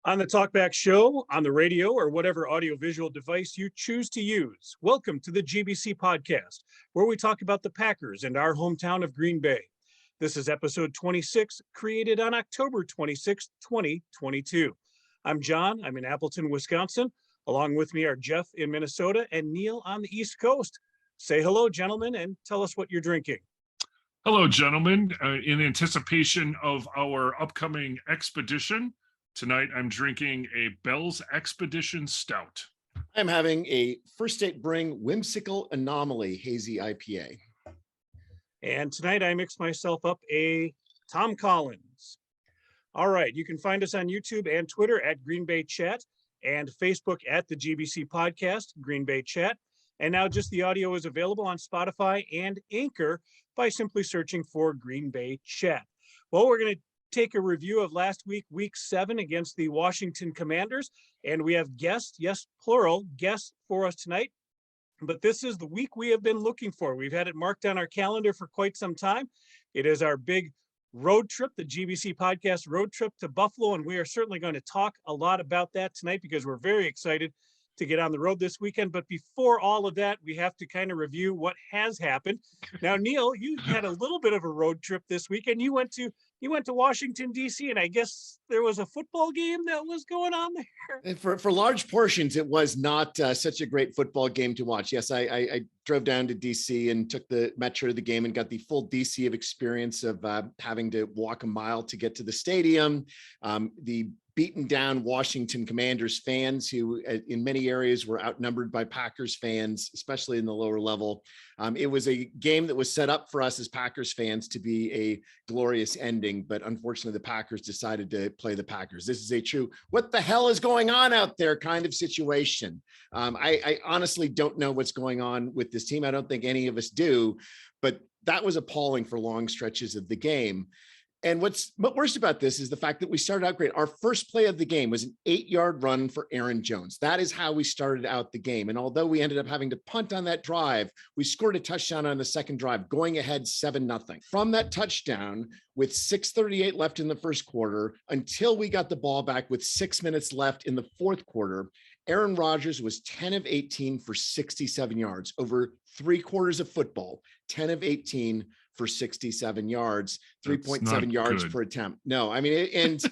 On the Talkback Show, on the radio, or whatever audiovisual device you choose to use. Welcome to the GBC podcast, where we talk about the Packers and our hometown of Green Bay. This is episode 26, created on October 26, 2022. I'm John. I'm in Appleton, Wisconsin. Along with me are Jeff in Minnesota and Neil on the East Coast. Say hello, gentlemen, and tell us what you're drinking. Hello, gentlemen. In anticipation of our upcoming expedition, tonight I'm drinking a Bell's Expedition Stout. I'm having a First State Brewing Whimsical Anomaly Hazy IPA. And tonight I mixed myself up a Tom Collins. All right, you can find us on YouTube and Twitter at Green Bay Chat and Facebook at the GBC Podcast, Green Bay Chat. And now just the audio is available on Spotify and Anchor by simply searching for Green Bay Chat. Well, we're going to take a review of last week, week 7 against the Washington Commanders. And we have guests, yes, plural, guests for us tonight. But this is the week we have been looking for. We've had it marked on our calendar for quite some time. It is our big road trip, the GBC Podcast road trip to Buffalo. And we are certainly going to talk a lot about that tonight because we're very excited to get on the road this weekend. But before all of that, we have to kind of review what has happened. Now, Neil, you had a little bit of a road trip this weekend. You went to Washington, D.C., and I guess there was a football game that was going on there. And for large portions, it was not such a great football game to watch. Yes, I drove down to D.C. and took the metro to the game and got the full D.C. of experience of having to walk a mile to get to the stadium. The beaten down Washington Commanders fans who in many areas were outnumbered by Packers fans, especially in the lower level. It was a game that was set up for us as Packers fans to be a glorious ending, but unfortunately the Packers decided to play the Packers. This is a true, what the hell is going on out there kind of situation. I honestly don't know what's going on with this team. I don't think any of us do, but that was appalling for long stretches of the game. And what's worst about this is the fact that we started out great. Our first play of the game was an 8-yard run for Aaron Jones. That is how we started out the game. And although we ended up having to punt on that drive, we scored a touchdown on the second drive, going ahead 7-0. From that touchdown, with 6:38 left in the first quarter, until we got the ball back with 6 minutes left in the fourth quarter, Aaron Rodgers was 10 of 18 for 67 yards, over 3 quarters of football, 10 of 18 for 67 yards, 3.7 yards per attempt. No, I mean, and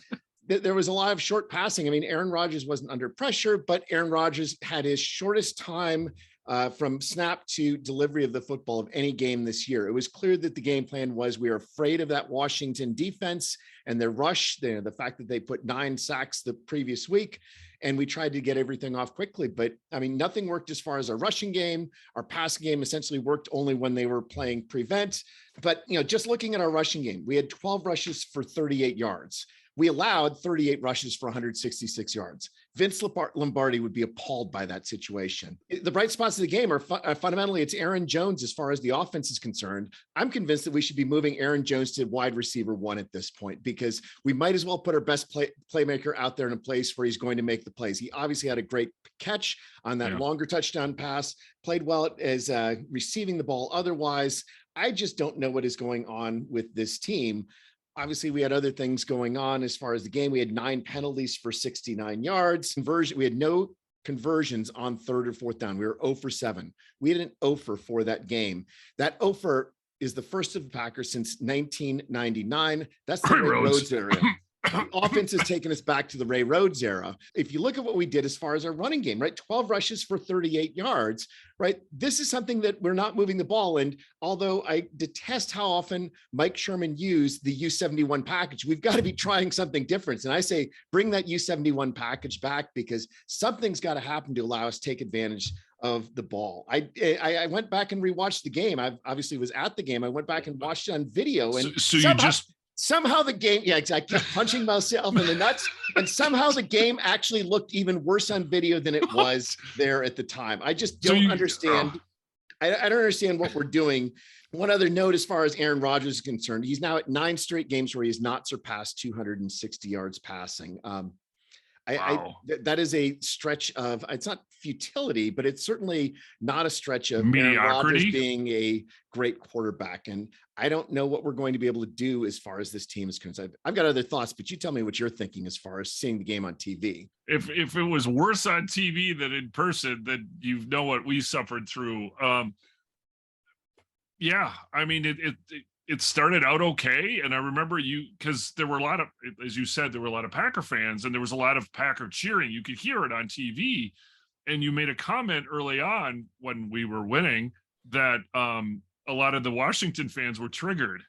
there was a lot of short passing. I mean, Aaron Rodgers wasn't under pressure, but Aaron Rodgers had his shortest time from snap to delivery of the football of any game this year. It was clear that the game plan was we were afraid of that Washington defense and their rush, the fact that they put 9 sacks the previous week, and we tried to get everything off quickly. But I mean, nothing worked as far as our rushing game. Our passing game essentially worked only when they were playing prevent. But, just looking at our rushing game, we had 12 rushes for 38 yards. We allowed 38 rushes for 166 yards. Vince Lombardi would be appalled by that situation. The bright spots of the game are fundamentally it's Aaron Jones as far as the offense is concerned. I'm convinced that we should be moving Aaron Jones to wide receiver 1 at this point because we might as well put our best playmaker out there in a place where he's going to make the plays. He obviously had a great catch on that longer touchdown pass, played well as receiving the ball. Otherwise, I just don't know what is going on with this team. Obviously, we had other things going on as far as the game. We had 9 penalties for 69 yards. We had no conversions on 3rd or 4th down. We were 0 for 7. We had an 0 for that game. That 0 for is the first of the Packers since 1999. That's the Ray Rhodes era. The offense has taken us back to the Ray Rhodes era. If you look at what we did as far as our running game, right? 12 rushes for 38 yards, right? This is something that we're not moving the ball. And although I detest how often Mike Sherman used the U71 package, we've got to be trying something different. And I say, bring that U71 package back because something's got to happen to allow us to take advantage of the ball. I went back and rewatched the game. I obviously was at the game. I went back and watched it on video. And somehow the game, I kept punching myself in the nuts, and somehow the game actually looked even worse on video than it was there at the time. I just don't understand. I don't understand what we're doing. One other note as far as Aaron Rodgers is concerned, he's now at 9 straight games where he's not surpassed 260 yards passing. That is a stretch of, it's not futility, but it's certainly not a stretch of Aaron Rodgers being a great quarterback. And I don't know what we're going to be able to do as far as this team is concerned. I've got other thoughts, but you tell me what you're thinking as far as seeing the game on TV. If it was worse on TV than in person, then you know what we suffered through. Yeah, I mean it started out okay, and I remember because there were a lot of, as you said, there were a lot of Packer fans, and there was a lot of Packer cheering. You could hear it on TV, and you made a comment early on when we were winning that a lot of the Washington fans were triggered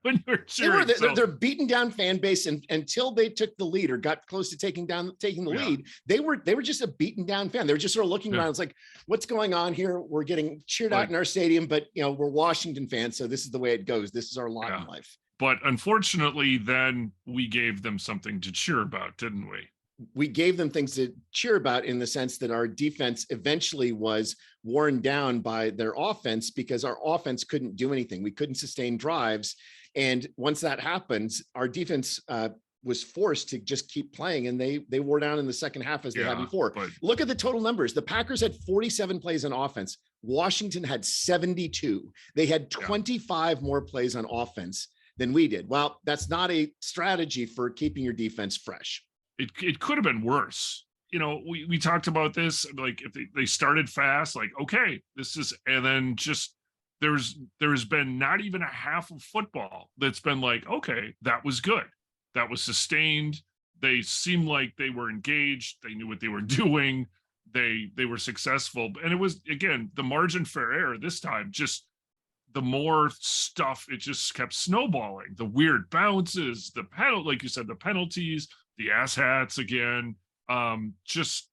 when you were cheering. They're beaten down fan base, and until they took the lead or got close to taking the lead, they were just a beaten down fan. They were just sort of looking around. It's like, what's going on here? We're getting cheered out in our stadium, but we're Washington fans, so this is the way it goes. This is our lot in life. But unfortunately, then we gave them something to cheer about, didn't we? We gave them things to cheer about in the sense that our defense eventually was worn down by their offense because our offense couldn't do anything. We couldn't sustain drives. And once that happens, our defense was forced to just keep playing, and they wore down in the second half as they had before. Look at the total numbers. The Packers had 47 plays on offense. Washington had 72. They had 25 more plays on offense than we did. Well, that's not a strategy for keeping your defense fresh. It could have been worse. We talked about this, like if they started fast, like, okay, this is, and then just there's been not even a half of football that's been like, okay, that was good. That was sustained. They seemed like they were engaged. They knew what they were doing. They were successful. And it was, again, the margin for error this time, just the more stuff, it just kept snowballing. The weird bounces, the penalty, like you said, the penalties, the asshats again. Just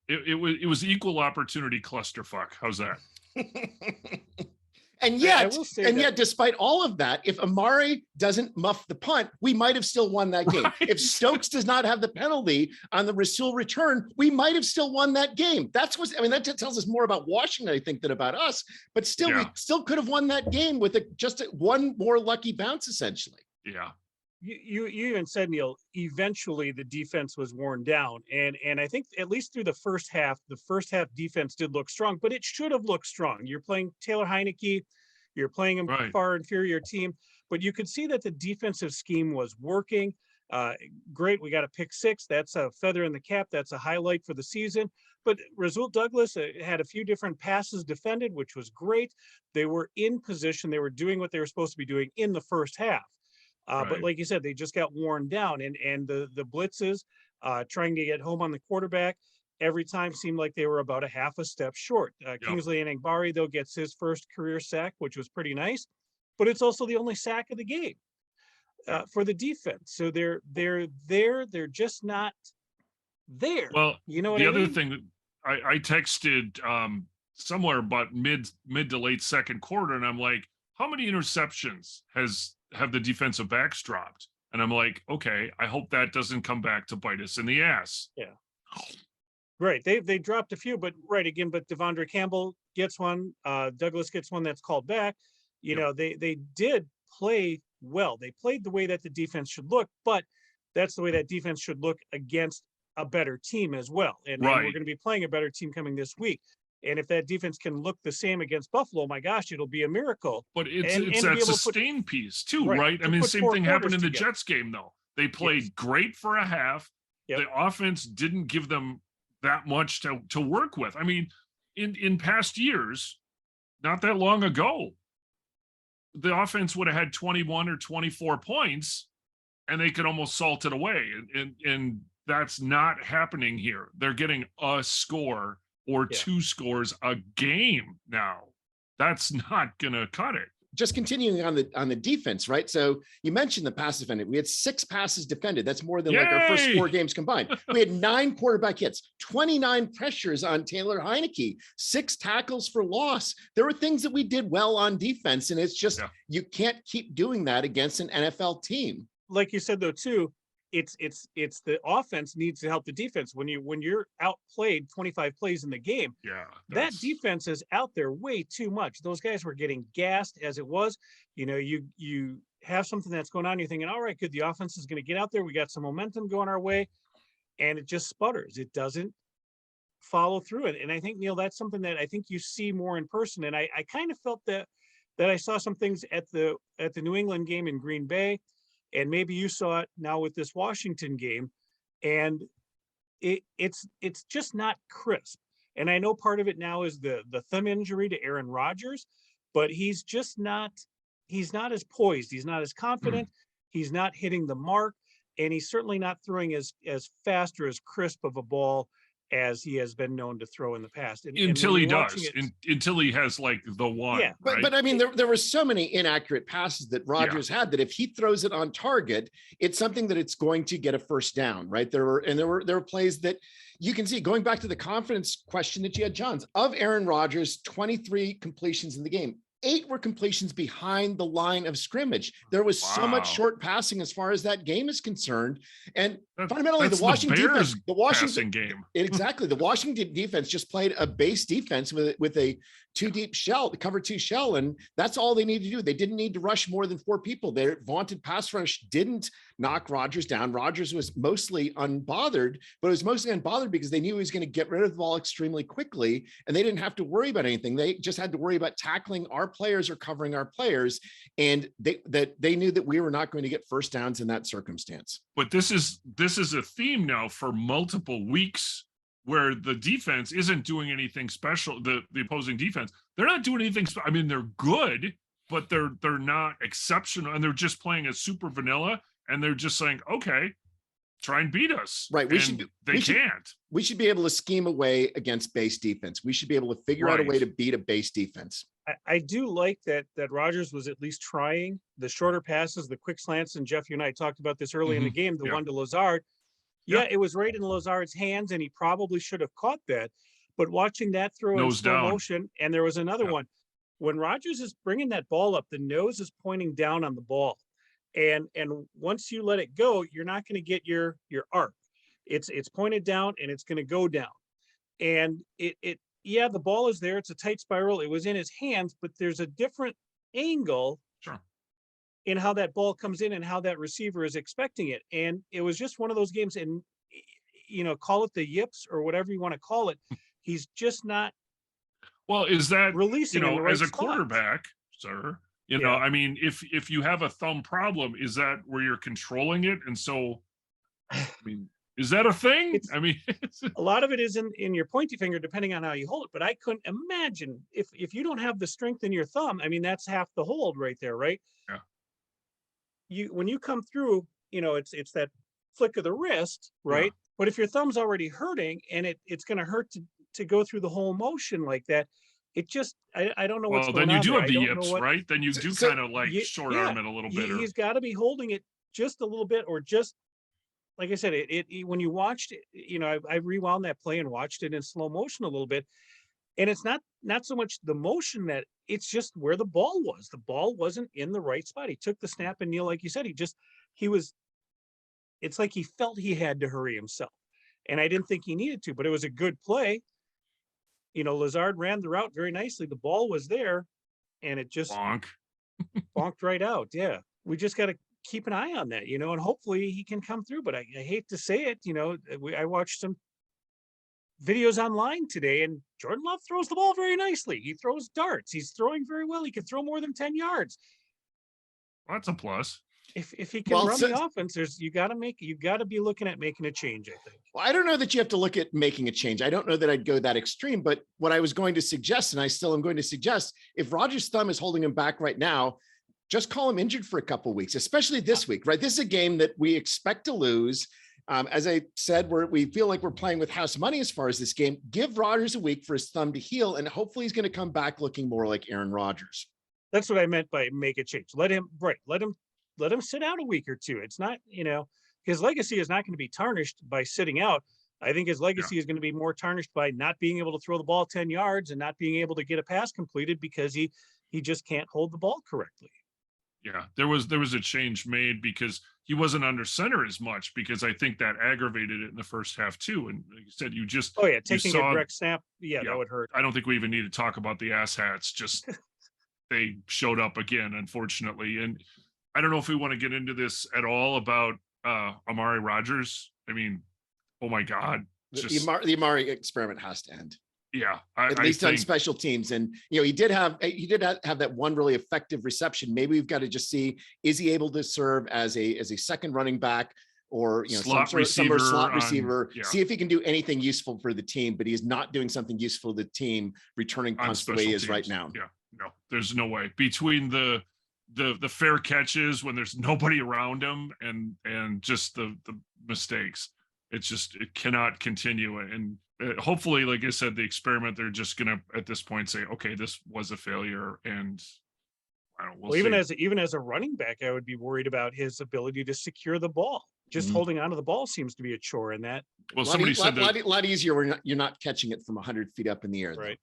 it was equal opportunity clusterfuck. How's that? And yet, despite all of that, if Amari doesn't muff the punt, we might have still won that game. Right. If Stokes does not have the penalty on the Rasul return, we might have still won that game. That tells us more about Washington, I think, than about us. But still, we still could have won that game with just one more lucky bounce, essentially. Yeah. You even said, Neil, eventually the defense was worn down. And I think at least through the first half defense did look strong, but it should have looked strong. You're playing Taylor Heineke, you're playing a far inferior team, but you could see that the defensive scheme was working. Great, we got a pick six. That's a feather in the cap. That's a highlight for the season. But Rasul Douglas had a few different passes defended, which was great. They were in position. They were doing what they were supposed to be doing in the first half. But like you said, they just got worn down, and the blitzes trying to get home on the quarterback every time seemed like they were about a half a step short. Kingsley Enagbare, though, gets his first career sack, which was pretty nice, but it's also the only sack of the game for the defense. So they're there. They're just not there. Well, you know what the I other mean? thing that I texted somewhere about mid to late second quarter, and I'm like, how many interceptions have the defensive backs dropped? And I'm like, okay, I hope that doesn't come back to bite us in the ass. Yeah. Right. They dropped a few, but but Devondre Campbell gets one. Douglas gets one that's called back. They did play well. They played the way that the defense should look, but that's the way that defense should look against a better team as well. And we're going to be playing a better team coming this week. And if that defense can look the same against Buffalo, my gosh, it'll be a miracle. But it's that sustain piece too, right? I mean, the same thing happened in the Jets game, though. They played great for a half. Yep. The offense didn't give them that much to work with. I mean, in past years, not that long ago, the offense would have had 21 or 24 points, and they could almost salt it away. And that's not happening here. They're getting a score or two scores a game now. That's not gonna cut it. Just continuing on the defense, right? So you mentioned the pass defended. We had 6 passes defended. That's more than like our first 4 games combined. We had 9 quarterback hits, 29 pressures on Taylor Heineke, 6 tackles for loss. There were things that we did well on defense, and it's just you can't keep doing that against an NFL team. Like you said, though, too, it's the offense needs to help the defense. When you're outplayed 25 plays in the game, that defense is out there way too much. Those guys were getting gassed as it was. You have something that's going on, you're thinking, all right, good, the offense is going to get out there, we got some momentum going our way, and it just sputters. It doesn't follow through it. And I think, Neil, that's something that I think you see more in person. And I kind of felt that that I saw some things at the New England game in Green Bay, and maybe you saw it now with this Washington game, and it's just not crisp. And I know part of it now is the thumb injury to Aaron Rodgers, but he's not as poised, he's not as confident, he's not hitting the mark, and he's certainly not throwing as fast or as crisp of a ball as he has been known to throw in the past. Until he does, until he has like the one. Yeah, right? but I mean, there were so many inaccurate passes that Rodgers had that if he throws it on target, it's something that it's going to get a first down, right? There were plays that you can see, going back to the confidence question that you had, Johns, of Aaron Rodgers, 23 completions in the game. 8 were completions behind the line of scrimmage. There was so much short passing as far as that game is concerned. And fundamentally, the Washington defense, the Washington game. Exactly. The Washington defense just played a base defense with a 2 deep shell, cover 2 shell. And that's all they need to do. They didn't need to rush more than 4 people. Their vaunted pass rush didn't knock Rodgers down. Rodgers was mostly unbothered, but it was mostly unbothered because they knew he was going to get rid of the ball extremely quickly. And they didn't have to worry about anything. They just had to worry about tackling our players or covering our players. And they knew that we were not going to get first downs in that circumstance. But this is a theme now for multiple weeks where the defense isn't doing anything special. The opposing defense, they're not doing anything. I mean, they're good, but they're not exceptional, and they're just playing a super vanilla. And they're just saying, okay, try and beat us. Right. We can't. We should be able to scheme away against base defense. We should be able to figure out a way to beat a base defense. I do like that Rodgers was at least trying the shorter passes, the quick slants. And Jeff, you and I talked about this early in the game, the one to Lazard. Yeah, it was right in Lazard's hands, and he probably should have caught that. But watching that throw in slow motion, and there was another one. When Rodgers is bringing that ball up, the nose is pointing down on the ball. And once you let it go, you're not going to get your arc. It's pointed down, and it's going to go down. And the ball is there. It's a tight spiral. It was in his hands, but there's a different angle in how that ball comes in and how that receiver is expecting it. And it was just one of those games, and call it the yips or whatever you want to call it. He's just not. Well, is that releasing as a quarterback, sir? I mean, if you have a thumb problem, is that where you're controlling it? And so, I mean, is that a thing? I mean, a lot of it is in your pointy finger, depending on how you hold it. But I couldn't imagine if you don't have the strength in your thumb. I mean, that's half the hold right there, right? Yeah. When you come through, it's that flick of the wrist, right? Yeah. But if your thumb's already hurting and it's going to hurt to go through the whole motion like that. It just, I don't know what's going on. Well, then you do have the yips, right? Then you do kind of like short arm it a little bit. He's got to be holding it just a little bit, or just, like I said, when you watched it, I rewound that play and watched it in slow motion a little bit. And it's not so much the motion that it's just where the ball was. The ball wasn't in the right spot. He took the snap, and Neil, like you said, it's like he felt he had to hurry himself. And I didn't think he needed to, but it was a good play. Lazard ran the route very nicely. The ball was there, and it just bonked right out. Yeah. We just got to keep an eye on that, and hopefully he can come through. But I hate to say it, I watched some videos online today, and Jordan Love throws the ball very nicely. He throws darts. He's throwing very well. He can throw more than 10 yards. Well, that's a plus. If he can run the offense, you got to be looking at making a change, I think. Well, I don't know that you have to look at making a change. I don't know that I'd go that extreme, but what I was going to suggest, and I still am going to suggest, if Rodgers' thumb is holding him back right now, just call him injured for a couple of weeks, especially this week, right? This is a game that we expect to lose. As I said, we feel like we're playing with house money as far as this game. Give Rodgers a week for his thumb to heal, and hopefully he's going to come back looking more like Aaron Rodgers. That's what I meant by make a change. Let him sit out a week or two. It's not, his legacy is not going to be tarnished by sitting out. I think his legacy is going to be more tarnished by not being able to throw the ball 10 yards and not being able to get a pass completed because he just can't hold the ball correctly. Yeah, there was a change made because he wasn't under center as much, because I think that aggravated it in the first half too. And like you said, taking a direct snap, that would hurt. I don't think we even need to talk about the ass hats. Just they showed up again, unfortunately. And I don't know if we want to get into this at all about Amari Rodgers. I mean, oh my God. The Amari experiment has to end. Yeah, at least on special teams. And, he did have that one really effective reception. Maybe we've got to just see, is he able to serve as a second running back, or slot some sort of slot receiver, yeah. see if he can do anything useful for the team, but he's not doing something useful to the team, returning punts the way he is right now. Yeah, no, there's no way. Between the fair catches when there's nobody around him and just the mistakes, it cannot continue. And hopefully, like I said, the experiment, they're just gonna at this point say, okay, this was a failure, and I don't know, even as a running back, I would be worried about his ability to secure the ball. Just holding onto the ball seems to be a chore in that. Well, somebody said that a lot easier when you're not catching it from 100 feet up in the air. Right.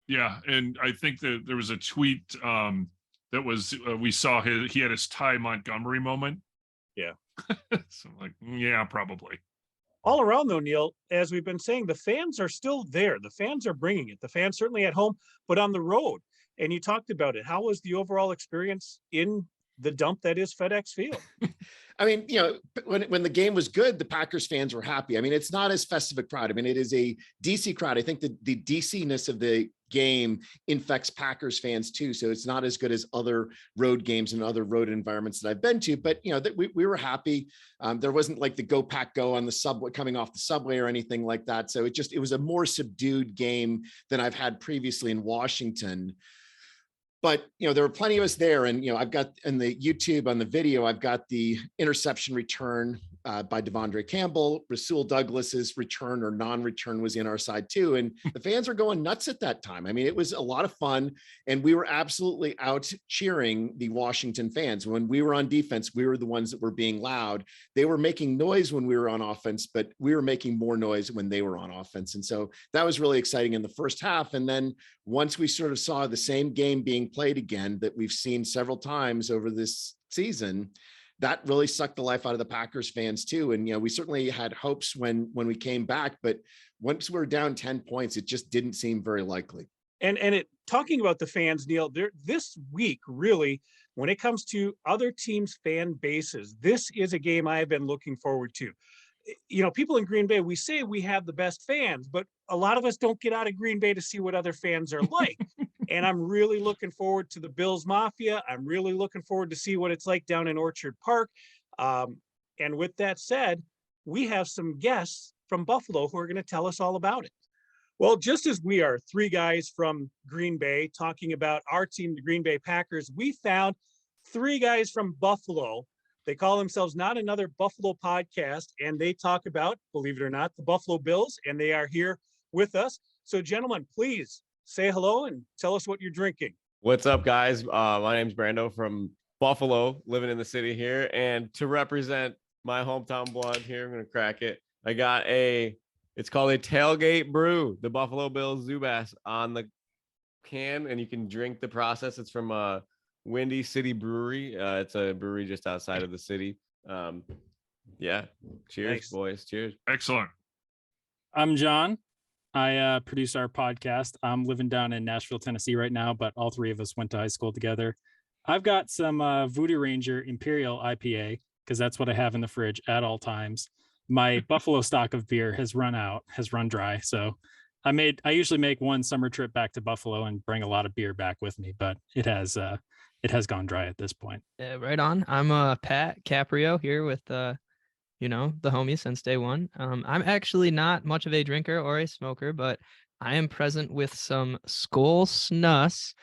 Yeah. And I think that there was a tweet that was, we saw he had his Ty Montgomery moment. Yeah. So like, yeah, probably. All around though, Neil, as we've been saying, the fans are still there. The fans are bringing it. The fans certainly at home, but on the road. And you talked about it. How was the overall experience in the dump that is FedEx Field? I mean, when the game was good, the Packers fans were happy. I mean, it's not as festive a crowd. I mean, it is a DC crowd. I think the DC-ness of the game infects Packers fans too. So it's not as good as other road games and other road environments that I've been to, but we were happy. There wasn't like the Go Pack Go on the subway, coming off the subway or anything like that. So it was a more subdued game than I've had previously in Washington. But, there were plenty of us there. And, I've got in the YouTube on the video, I've got the interception return by Devondre Campbell. Rasul Douglas's return or non-return was in our side too. And the fans were going nuts at that time. I mean, it was a lot of fun. And we were absolutely out cheering the Washington fans. When we were on defense, we were the ones that were being loud. They were making noise when we were on offense, but we were making more noise when they were on offense. And so that was really exciting in the first half. And then once we sort of saw the same game being played again that we've seen several times over this season, that really sucked the life out of the Packers fans too. And, we certainly had hopes when we came back, but once we were down 10 points, it just didn't seem very likely. And talking about the fans, Neil, this week, really, when it comes to other teams' fan bases, this is a game I have been looking forward to. People in Green Bay, we say we have the best fans, but a lot of us don't get out of Green Bay to see what other fans are like. And I'm really looking forward to the Bills Mafia. I'm really looking forward to see what it's like down in Orchard Park. And with that said, we have some guests from Buffalo who are going to tell us all about it. Well, just as we are three guys from Green Bay talking about our team, the Green Bay Packers, we found three guys from Buffalo. They call themselves Not Another Buffalo Podcast, and they talk about, believe it or not, the Buffalo Bills, and they are here with us. So, gentlemen, please say hello and tell us what you're drinking. What's up, guys? My name's Brando from Buffalo, living in the city here. And to represent my hometown blonde here, I'm going to crack it. I got it's called a Tailgate Brew, the Buffalo Bills Zubas on the can, and you can drink the process. It's from Windy City Brewery. It's a brewery just outside of the city. Yeah. Cheers, Nice. Boys. Cheers. Excellent. I'm John. I produce our podcast. I'm living down in Nashville, Tennessee right now, but all three of us went to high school together. I've got some Voodoo Ranger Imperial IPA because that's what I have in the fridge at all times. My Buffalo stock of beer has run dry. So I usually make one summer trip back to Buffalo and bring a lot of beer back with me, but it has gone dry at this point. Yeah, right on. I'm Pat Caprio here with the homies since day one. I'm actually not much of a drinker or a smoker, but I am present with some Skol Snus.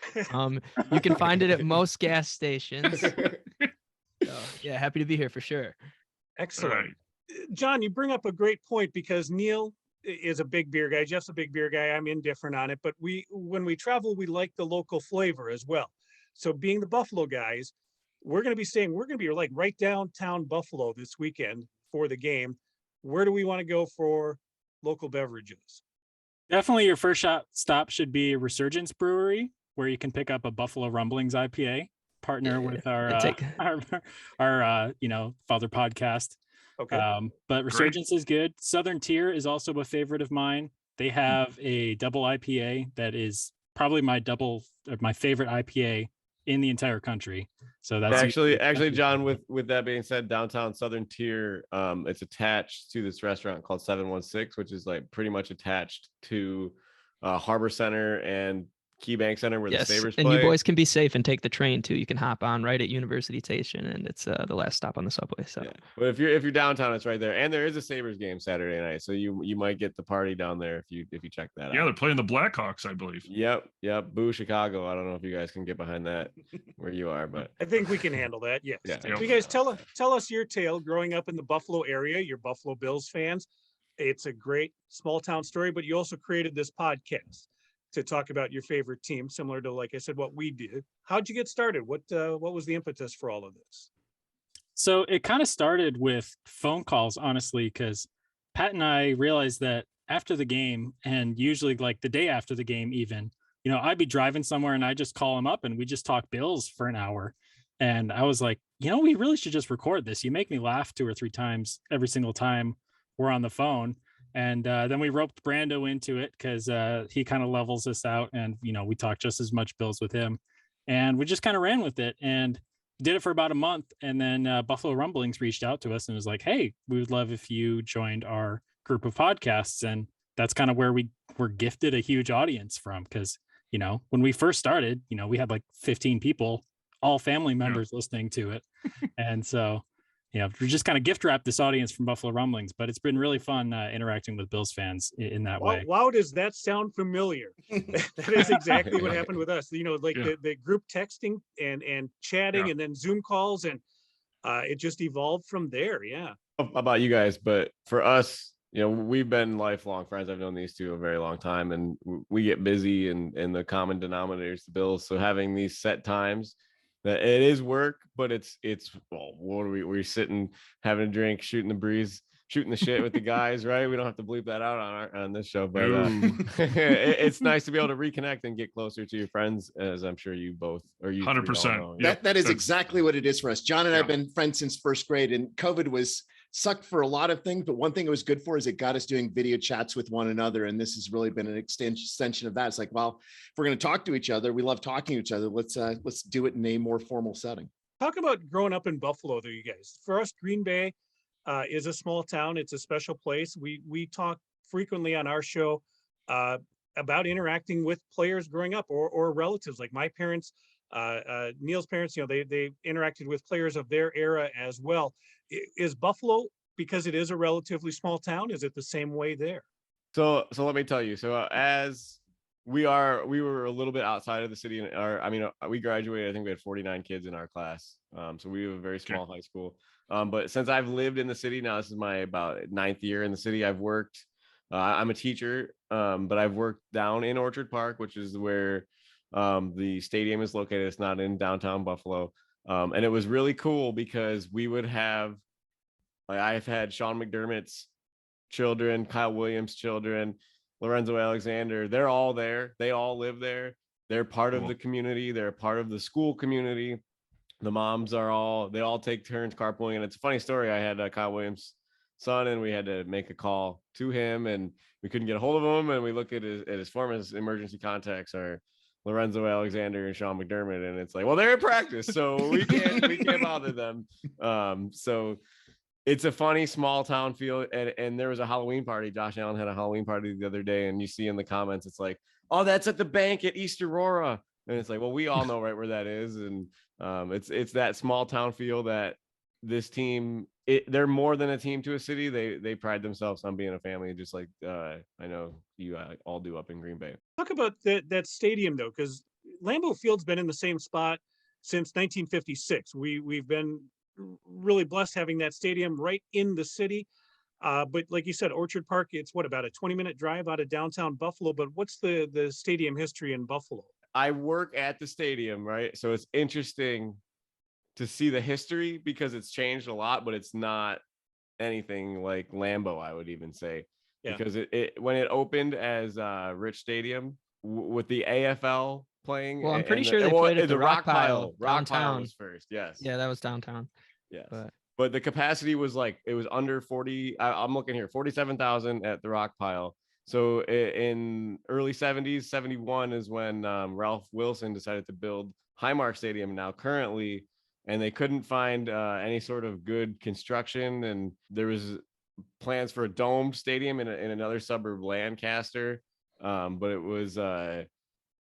You can find it at most gas stations. So, yeah, happy to be here for sure. Excellent. Right. John, you bring up a great point because Neil is a big beer guy. Jeff's a big beer guy. I'm indifferent on it, but when we travel, we like the local flavor as well. So being the Buffalo guys, we're going to be like right downtown Buffalo this weekend for the game. Where do we want to go for local beverages? Definitely your first stop should be Resurgence Brewery, where you can pick up a Buffalo Rumblings IPA, partner with our father podcast. Okay. But Resurgence is good. Southern Tier is also a favorite of mine. They have a double IPA that is probably my favorite IPA in the entire country. So that's actually, John, with that being said, downtown Southern Tier, it's attached to this restaurant called 716, which is like pretty much attached to Harbor Center and Key Bank Center where the Yes, Sabres and play. you boys can be safe and take the train too. You can hop on right at University Station, and it's the last stop on the subway. So Yeah. But if you're downtown, it's right there. And there is a Sabres game Saturday night. So you might get the party down there if you check that Yeah, out. they're playing the Blackhawks, I believe. Yep. Boo Chicago. I don't know if you guys can get behind that where you are, but I think we can handle that. Yes. Yeah. So you guys tell us your tale growing up in the Buffalo area. You're Buffalo Bills fans. It's a great small town story, but you also created this podcast to talk about your favorite team, similar to, like I said, what we did. How'd you get started? What was the impetus for all of this? So it kind of started with phone calls, honestly, because Pat and I realized that after the game, and usually like the day after the game, even, I'd be driving somewhere and I just call him up and we just talk Bills for an hour. And I was like, we really should just record this. You make me laugh 2 or 3 times every single time we're on the phone. And then we roped Brando into it because he kind of levels us out, and we talk just as much Bills with him, and we just kind of ran with it and did it for about a month. And then Buffalo Rumblings reached out to us and was like, "Hey, we would love if you joined our group of podcasts." And that's kind of where we were gifted a huge audience from, because when we first started, we had like 15 people, all family members listening to it, and so. We just kind of gift wrap this audience from Buffalo Rumblings, but it's been really fun interacting with Bills fans in that way. Wow, does that sound familiar? That is exactly what happened with us. The group texting and chatting and then Zoom calls, and it just evolved from there. Yeah. About you guys, but for us, we've been lifelong friends. I've known these two a very long time, and we get busy, and the common denominator is the Bills. So having these set times, that it is work, but it's well, what are we're sitting having a drink, shooting the breeze, shooting the shit with the guys, right? We don't have to bleep that out on this show, but it's nice to be able to reconnect and get closer to your friends, as I'm sure you both, or you 100%. That is exactly what it is for us. John and I have been friends since first grade, and COVID sucked for a lot of things, but one thing it was good for is it got us doing video chats with one another, and this has really been an extension of that. It's like, well, if we're going to talk to each other, we love talking to each other, let's do it in a more formal setting. Talk about growing up in Buffalo, though, you guys. For us, Green Bay is a small town. It's a special place. We talk frequently on our show about interacting with players growing up, or relatives. Like my parents, Neil's parents, they interacted with players of their era as well. Is Buffalo, because it is a relatively small town, is it the same way there? So let me tell you. So as we were a little bit outside of the city. We graduated, I think we had 49 kids in our class. So we have a very small high school. But since I've lived in the city now, this is my about 9th year in the city. I've worked, I'm a teacher, but I've worked down in Orchard Park, which is where the stadium is located. It's not in downtown Buffalo. And it was really cool because we would have, I've had Sean McDermott's children, Kyle Williams' children, Lorenzo Alexander. They're all there. They all live there. They're part of the community. They're part of the school community. The moms they all take turns carpooling. And it's a funny story. I had Kyle Williams' son, and we had to make a call to him, and we couldn't get a hold of him. And we look at his form, his emergency contacts are Lorenzo Alexander and Sean McDermott, and it's like, well, they're in practice, so we can't bother them. So it's a funny small town feel, and there was a Halloween party. Josh Allen had a Halloween party the other day, and you see in the comments, it's like, oh, that's at the bank at East Aurora, and it's like, well, we all know right where that is, and it's that small town feel that this team, they're more than a team to a city. They pride themselves on being a family, just like I know you all do up in Green Bay. Talk about that stadium, though, because Lambeau Field's been in the same spot since 1956. We've been really blessed having that stadium right in the city. But like you said, Orchard Park, it's about a 20-minute drive out of downtown Buffalo. But what's the stadium history in Buffalo? I work at the stadium, right? So it's interesting to see the history because it's changed a lot, but it's not anything like Lambeau, I would even say. Yeah. Because it when it opened as Rich Stadium with the AFL playing. Well, I'm pretty sure they played at the Rock Pile Rock downtown. Pile was first, yes. Yeah, that was downtown. Yes. But the capacity was it was under 40. I'm looking here, 47,000 at the Rock Pile. So in early 70s, 71 is when Ralph Wilson decided to build Highmark Stadium now currently, and they couldn't find any sort of good construction. And there was plans for a dome stadium in another suburb, Lancaster. but it was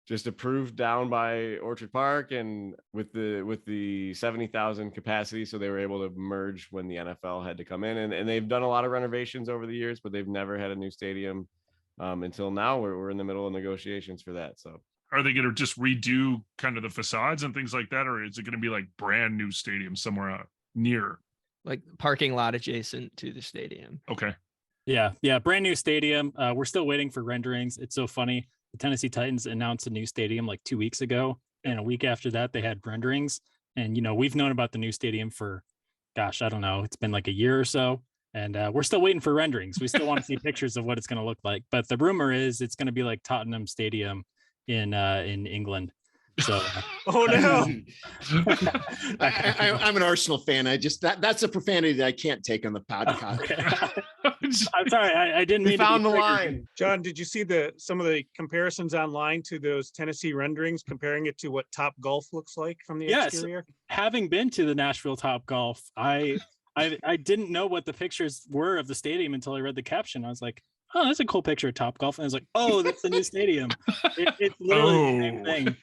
just approved down by Orchard Park and with the 70,000 capacity, so they were able to merge when the NFL had to come in, and they've done a lot of renovations over the years, but they've never had a new stadium until now. We're in the middle of negotiations for that. So Are they going to just redo kind of the facades and things like that, or is it going to be like brand new stadium somewhere out near? Like parking lot adjacent to the stadium. Okay. Yeah, brand new stadium. We're still waiting for renderings. It's so funny. The Tennessee Titans announced a new stadium like 2 weeks ago, and a week after that, they had renderings. And we've known about the new stadium for, gosh, I don't know. It's been like a year or so, and we're still waiting for renderings. We still want to see pictures of what it's going to look like. But the rumor is it's going to be like Tottenham Stadium in England. So, Oh no! I'm an Arsenal fan. That's a profanity that I can't take on the podcast. Okay. I'm sorry, I didn't mean we to be found the triggered. line. John, did you see some of the comparisons online to those Tennessee renderings, comparing it to what Top Golf looks like from the Yes. exterior? Having been to the Nashville Top Golf, I didn't know what the pictures were of the stadium until I read the caption. I was like, oh, that's a cool picture of Top Golf. And I was like, oh, that's the new stadium. It's literally the same thing.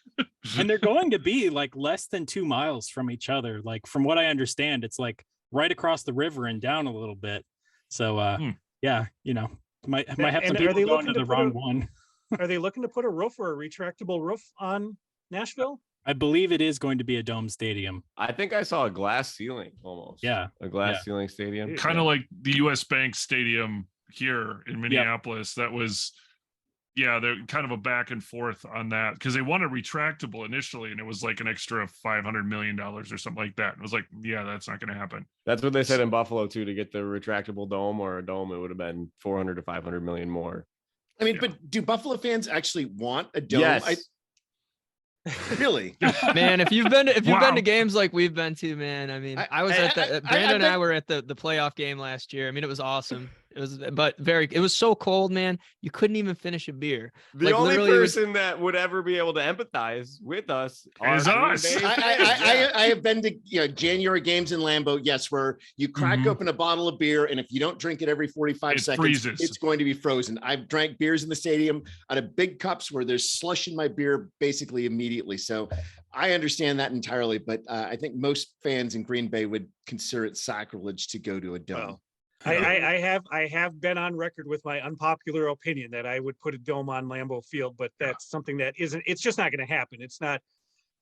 And they're going to be like less than 2 miles from each other. Like, from what I understand, it's like right across the river and down a little bit. So yeah, might have some And are people they going looking to to the put wrong one. Are they looking to put a roof or a retractable roof on Nashville? I believe it is going to be a dome stadium. I think I saw a glass ceiling almost. Yeah. A glass ceiling stadium. Kind of like the US Bank Stadium here in Minneapolis. That was, they're kind of a back and forth on that because they wanted retractable initially, and it was like an extra $500 million or something like that. And it was like, that's not going to happen. That's what they said in Buffalo too. To get the retractable dome or a dome, it would have been 400 to 500 million more. I mean, but do Buffalo fans actually want a dome? Yes. Really? Man, if you've been Wow. to games like we've been to, man, I mean, I was at the Brandon and I were at the playoff game last year. I mean, it was awesome. It was so cold, man. You couldn't even finish a beer. The Like, only literally, it was- person that would ever be able to empathize with us Is are us. Green Bay I have been to January games in Lambeau, yes, where you crack Mhm. open a bottle of beer, and if you don't drink it every 45 It seconds, freezes. it's going to be frozen. I've drank beers in the stadium out of big cups where there's slush in my beer basically immediately. So I understand that entirely, but I think most fans in Green Bay would consider it sacrilege to go to a dome. Well, I have been on record with my unpopular opinion that I would put a dome on Lambeau Field, but that's something that it's just not going to happen. It's not,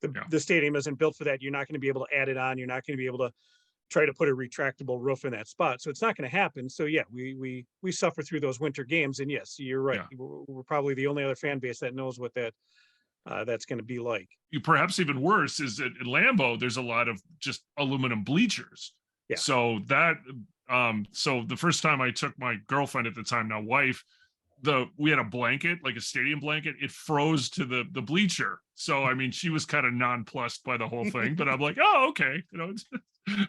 the stadium isn't built for that. You're not going to be able to add it on. You're not going to be able to try to put a retractable roof in that spot. So it's not going to happen. So yeah, we suffer through those winter games, and yes, you're right. We're probably the only other fan base that knows what that's going to be like. Perhaps even worse is that in Lambeau, there's a lot of just aluminum bleachers. Yeah. So that, so the first time I took my girlfriend at the time, now wife, we had a blanket, like a stadium blanket. It froze to the bleacher. So, I mean, she was kind of nonplussed by the whole thing, but I'm like, oh, okay.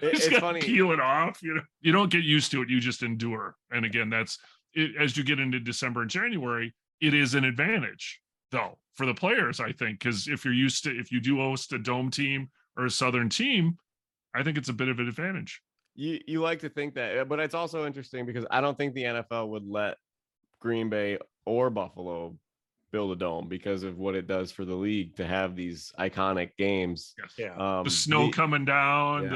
It's funny. Peel it off. You don't get used to it. You just endure. And again, that's it. As you get into December and January, it is an advantage though for the players, I think, because if you do host a dome team or a Southern team, I think it's a bit of an advantage. You like to think that, but it's also interesting because I don't think the NFL would let Green Bay or Buffalo build a dome because of what it does for the league to have these iconic games. Yes. Yeah. The snow coming down.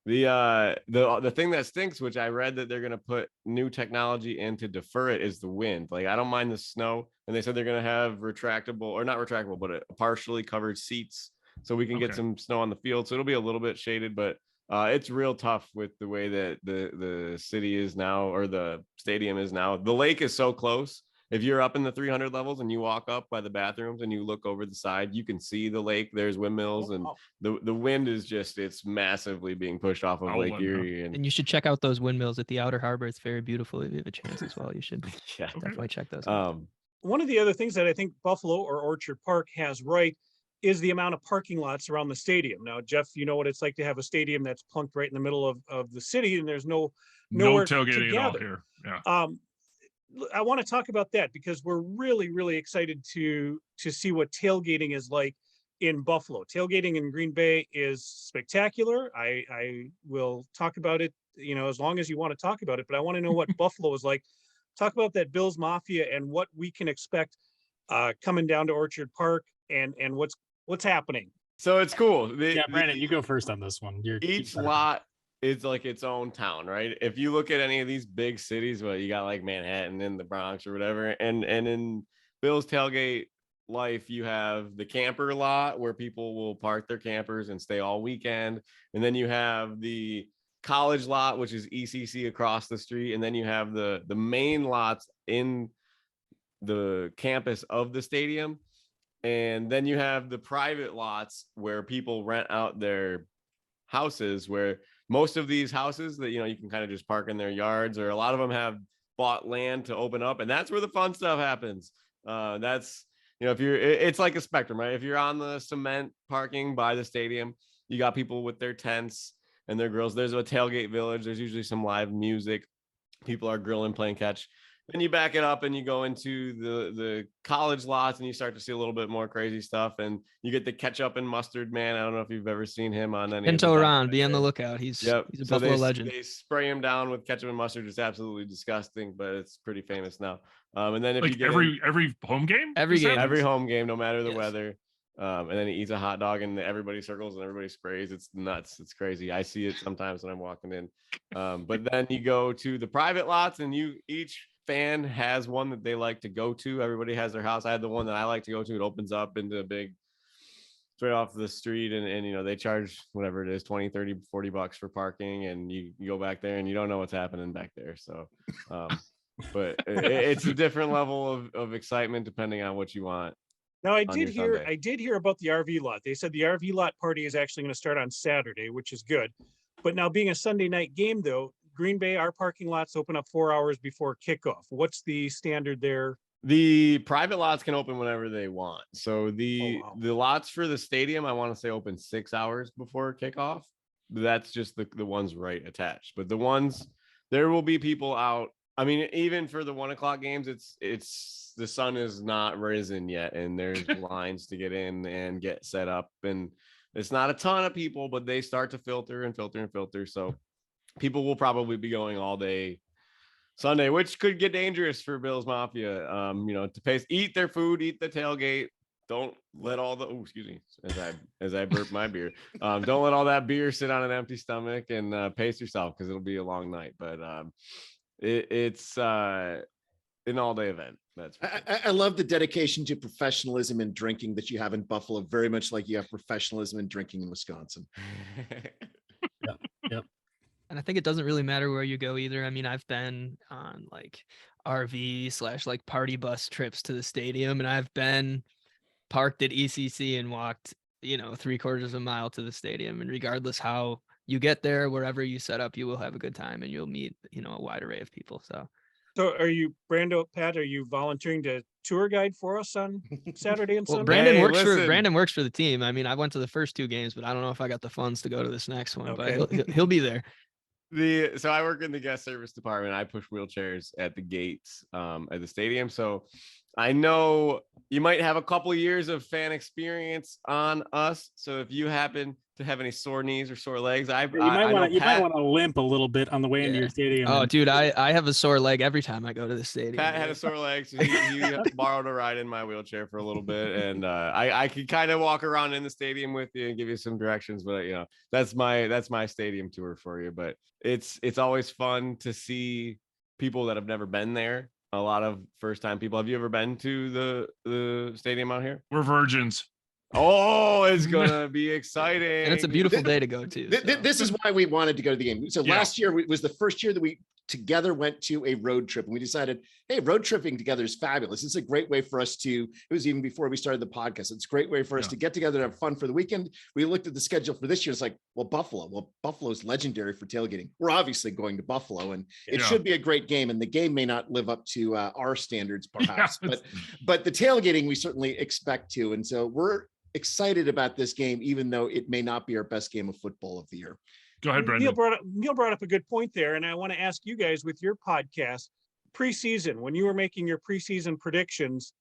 The thing that stinks, which I read that they're going to put new technology in to defer it, is the wind. Like, I don't mind the snow, and they said they're going to have retractable, or not retractable, but partially covered seats so we can get some snow on the field. So it'll be a little bit shaded, but it's real tough with the way that the city is now, or the stadium is now. The lake is so close. If you're up in the 300 levels and you walk up by the bathrooms and you look over the side, you can see the lake. There's windmills, and the wind is just, it's massively being pushed off of Lake Erie. And you should check out those windmills at the Outer Harbor. It's very beautiful. If you have a chance as well, you should definitely check those out. One of the other things that I think Buffalo or Orchard Park has right is the amount of parking lots around the stadium. Now, Jeff, you know what it's like to have a stadium that's plunked right in the middle of the city, and there's nowhere tailgating to at all gather. here. Yeah. I want to talk about that because we're really, really excited to see what tailgating is like in Buffalo. Tailgating in Green Bay is spectacular. I will talk about it, as long as you want to talk about it, but I want to know what Buffalo is like. talk about that Bills Mafia and what we can expect coming down to Orchard Park and what's happening. So it's cool. Yeah, Brandon, you go first on this one. Each lot is like its own town, right? If you look at any of these big cities, well, you got like Manhattan and the Bronx or whatever, and in Bill's Tailgate life, you have the camper lot where people will park their campers and stay all weekend, and then you have the college lot, which is ECC across the street, and then you have the main lots in the campus of the stadium, and then you have the private lots where people rent out their houses, where most of these houses that you can kind of just park in their yards, or a lot of them have bought land to open up, and that's where the fun stuff happens. That's if you're, it's like a spectrum, right? If you're on the cement parking by the stadium, you got people with their tents and their grills. There's a tailgate village. There's usually some live music. People are grilling, playing catch. Then you back it up and you go into the college lots and you start to see a little bit more crazy stuff. And you get the ketchup and mustard man. I don't know if you've ever seen him on any. Pinto Ron, be on the lookout. He's a Buffalo legend. They spray him down with ketchup and mustard. It's absolutely disgusting, but it's pretty famous now. And then if you get every home game, every home game, no matter the weather. And then he eats a hot dog and everybody circles and everybody sprays. It's nuts. It's crazy. I see it sometimes when I'm walking in. But then you go to the private lots and each fan has one that they like to go to. Everybody has their house. I had the one that I like to go to. It opens up into a big straight off the street, and they charge whatever it is, 20, 30, 40 bucks for parking, and you go back there and you don't know what's happening back there. So but it's a different level of excitement depending on what you want. Now I did hear about the RV lot. They said the RV lot party is actually going to start on Saturday, which is good. But now being a Sunday night game though, Green Bay, our parking lots open up 4 hours before kickoff. What's the standard there? The private lots can open whenever they want. So the lots for the stadium, I want to say open 6 hours before kickoff. That's just the ones right attached. But the ones, there will be people out. I mean, even for the 1 o'clock games, it's the sun is not risen yet, and there's lines to get in and get set up. And it's not a ton of people, but they start to filter and filter and filter. So people will probably be going all day Sunday, which could get dangerous for Bills Mafia. To eat their food, eat the tailgate. Don't let all the excuse me, as I burp my beer. Don't let all that beer sit on an empty stomach, and pace yourself because it'll be a long night. But it's an all-day event. I love the dedication to professionalism in drinking that you have in Buffalo, very much like you have professionalism in drinking in Wisconsin. Yep. And I think it doesn't really matter where you go either. I mean, I've been on like RV / like party bus trips to the stadium, and I've been parked at ECC and walked, 3/4 of a mile to the stadium. And regardless how you get there, wherever you set up, you will have a good time and you'll meet, a wide array of people. So are you, Pat, are you volunteering to tour guide for us on Saturday and Sunday? Brandon works for the team. I mean, I went to the first 2 games, but I don't know if I got the funds to go to this next one, Okay. but he'll be there. So I work in the guest service department. I push wheelchairs at the gates at the stadium. So I know you might have a couple of years of fan experience on us. So if you happen to have any sore knees or sore legs, you might want to limp a little bit on the way into your stadium. Oh, dude, I have a sore leg every time I go to the stadium. Pat had a sore leg, so he borrowed a ride in my wheelchair for a little bit, and I could kind of walk around in the stadium with you and give you some directions. But that's my stadium tour for you. But it's always fun to see people that have never been there. A lot of first-time people. Have you ever been to the stadium out here? We're virgins. Oh, it's gonna be exciting. And it's a beautiful day to go to. This is why we wanted to go to the game. So last year was the first year that we together went to a road trip, and we decided, hey, road tripping together is fabulous. It's a great way for us to, it was even before we started the podcast. It's a great way for us to get together and have fun for the weekend. We looked at the schedule for this year. It's like, Buffalo's legiondary for tailgating. We're obviously going to Buffalo, and it should be a great game. And the game may not live up to our standards, perhaps, but the tailgating we certainly expect to. And so we're excited about this game, even though it may not be our best game of football of the year. Go ahead, Brendan. Neil brought up a good point there, and I want to ask you guys with your podcast, preseason, when you were making your preseason predictions,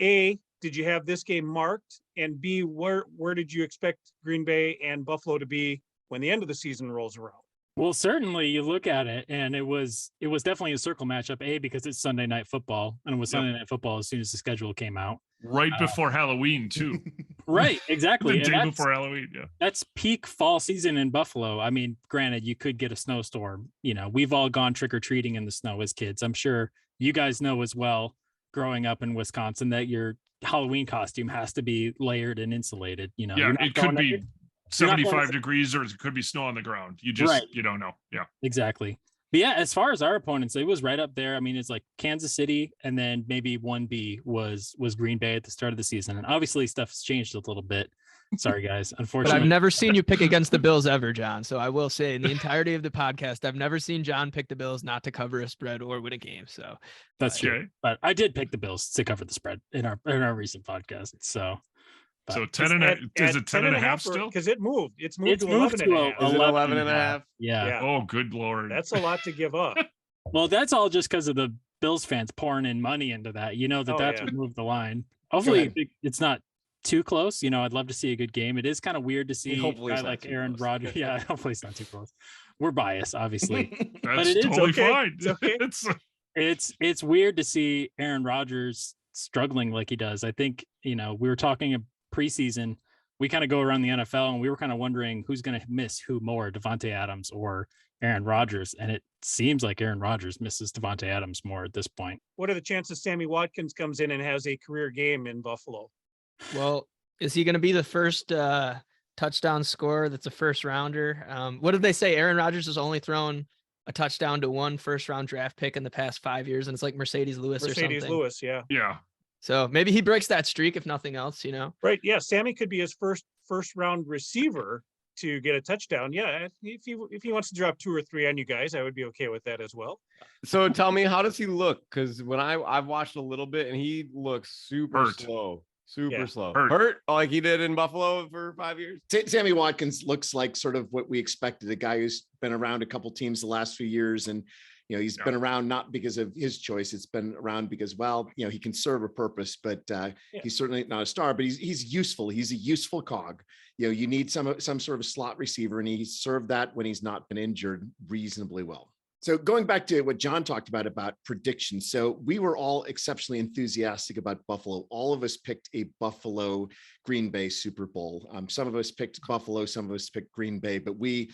A, did you have this game marked? And B, where did you expect Green Bay and Buffalo to be when the end of the season rolls around? Well, certainly you look at it and it was definitely a circle matchup, because it's Sunday night football, and it was Yep. Sunday night football as soon as the schedule came out. Right before Halloween, too. Right, The exactly. And day that's, before Halloween. Yeah. that's peak fall season in Buffalo. I mean, granted, you could get a snowstorm. We've all gone trick-or-treating in the snow as kids. I'm sure you guys know as well, growing up in Wisconsin, that your Halloween costume has to be layered and insulated. Yeah, you're not it going could to- be you're not going 75 to- degrees, or it could be snow on the ground. You just, Right. you don't know. Yeah. Exactly. But yeah, as far as our opponents, it was right up there. I mean, it's like Kansas City, and then maybe 1B was Green Bay at the start of the season. And obviously stuff's changed a little bit. Sorry, guys. But I've Unfortunately, never seen you pick against the Bills ever, John. So I will say, in the entirety of the podcast, I've never seen John pick the Bills not to cover a spread or win a game. So that's true. Okay. But I did pick the Bills to cover the spread in our recent podcast. So So 10 and a, is it 10 and a half still? Because it moved. It's moved it's to moved 11 to and a half. Is it 11 and a half? Yeah. Yeah. Oh, good Lord. That's a lot to give up. Well, that's all just because of the Bills fans pouring in money into that. Oh, That's yeah. what moved the line. Hopefully ahead. it's not too close. I'd love to see a good game. It is kind of weird to see hopefully a it's guy not like too Aaron close. Rodgers. Yeah, hopefully it's not too close. We're biased, obviously. That's it is totally okay. fine. It's okay. It's weird to see Aaron Rodgers struggling like he does. I think, we were talking a preseason, we kind of go around the NFL and we were kind of wondering who's going to miss who more, Devontae Adams or Aaron Rodgers. And it seems like Aaron Rodgers misses Devontae Adams more at this point. What are the chances Sammy Watkins comes in and has a career game in Buffalo? well, is he going to be the first touchdown scorer that's a first rounder? What did they say? Aaron Rodgers has only thrown a touchdown to one first round draft pick in the past 5 years, and it's like Mercedes Lewis or Mercedes something. Lewis, yeah. Yeah. So maybe he breaks that streak if nothing else. Right. Yeah. Sammy could be his first round receiver to get a touchdown. Yeah. If he wants to drop 2 or 3 on you guys, I would be okay with that as well. So tell me, how does he look? Because when I've watched a little bit, and he looks super Hurt. slow. Super Yeah. slow. Hurt. Like he did in Buffalo for 5 years. Sammy Watkins looks like sort of what we expected, a guy who's been around a couple teams the last few years. And, he's been around not because of his choice. It's been around because, he can serve a purpose, but he's certainly not a star, but he's useful. He's a useful cog. You need some sort of slot receiver, and he's served that when he's not been injured reasonably well. So going back to what John talked about predictions. So we were all exceptionally enthusiastic about Buffalo. All of us picked a Buffalo Green Bay Super Bowl. Some of us picked Buffalo, some of us picked Green Bay, but we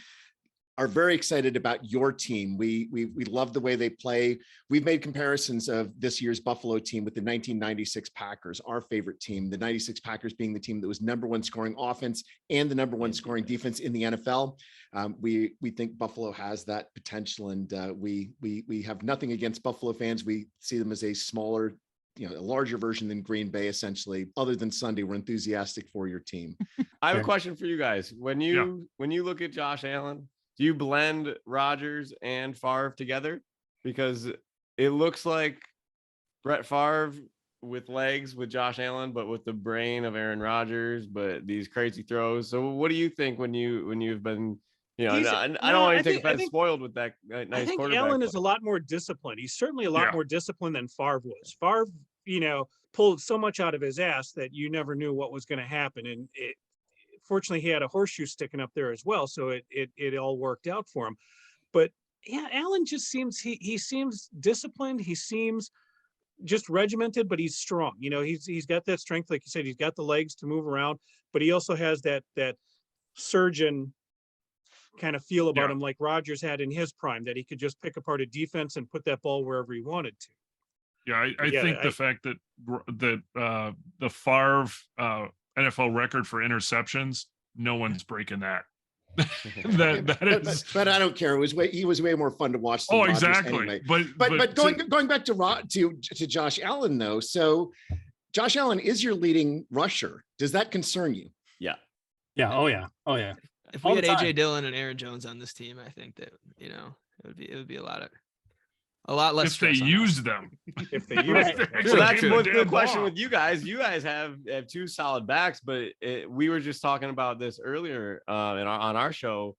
are very excited about your team. We love the way they play. We've made comparisons of this year's Buffalo team with the 1996 Packers, our favorite team, the 96 Packers being the team that was #1 scoring offense and the #1 scoring defense in the NFL. We think Buffalo has that potential, and we have nothing against Buffalo fans. We see them as a smaller, a larger version than Green Bay, essentially. Other than Sunday, we're enthusiastic for your team. I have a Sure. question for you guys. When you look at Josh Allen, do you blend Rodgers and Favre together? Because it looks like Brett Favre with legs with Josh Allen, but with the brain of Aaron Rodgers, but these crazy throws. So what do you think when you've been, I don't want to take offense, spoiled with that nice I think quarterback Allen is play. a lot more disciplined. He's certainly a lot Yeah. more disciplined than Favre was. Favre, pulled so much out of his ass that you never knew what was going to happen. And fortunately, he had a horseshoe sticking up there as well, so it all worked out for him. But yeah, Allen just seems he seems disciplined. He seems just regimented, but he's strong. He's got that strength, like you said. He's got the legs to move around, but he also has that surgeon kind of feel about him, like Rodgers had in his prime, that he could just pick apart a defense and put that ball wherever he wanted to. Yeah, I think the fact that the Favre NFL record for interceptions, no one's breaking that. that is. But I don't care. He was way more fun to watch. Than Oh, Rodgers exactly. Anyway. But Going back to Josh Allen though. So Josh Allen is your leading rusher. Does that concern you? Yeah. Yeah. Oh yeah. If All we the had AJ time. Dillon and Aaron Jones on this team, I think that it would be a lot less. if they stress on us. used them, If they use Right. it. So that's Actually, what damn the question ball. with you guys. You guys have 2 solid backs, but we were just talking about this earlier on our show.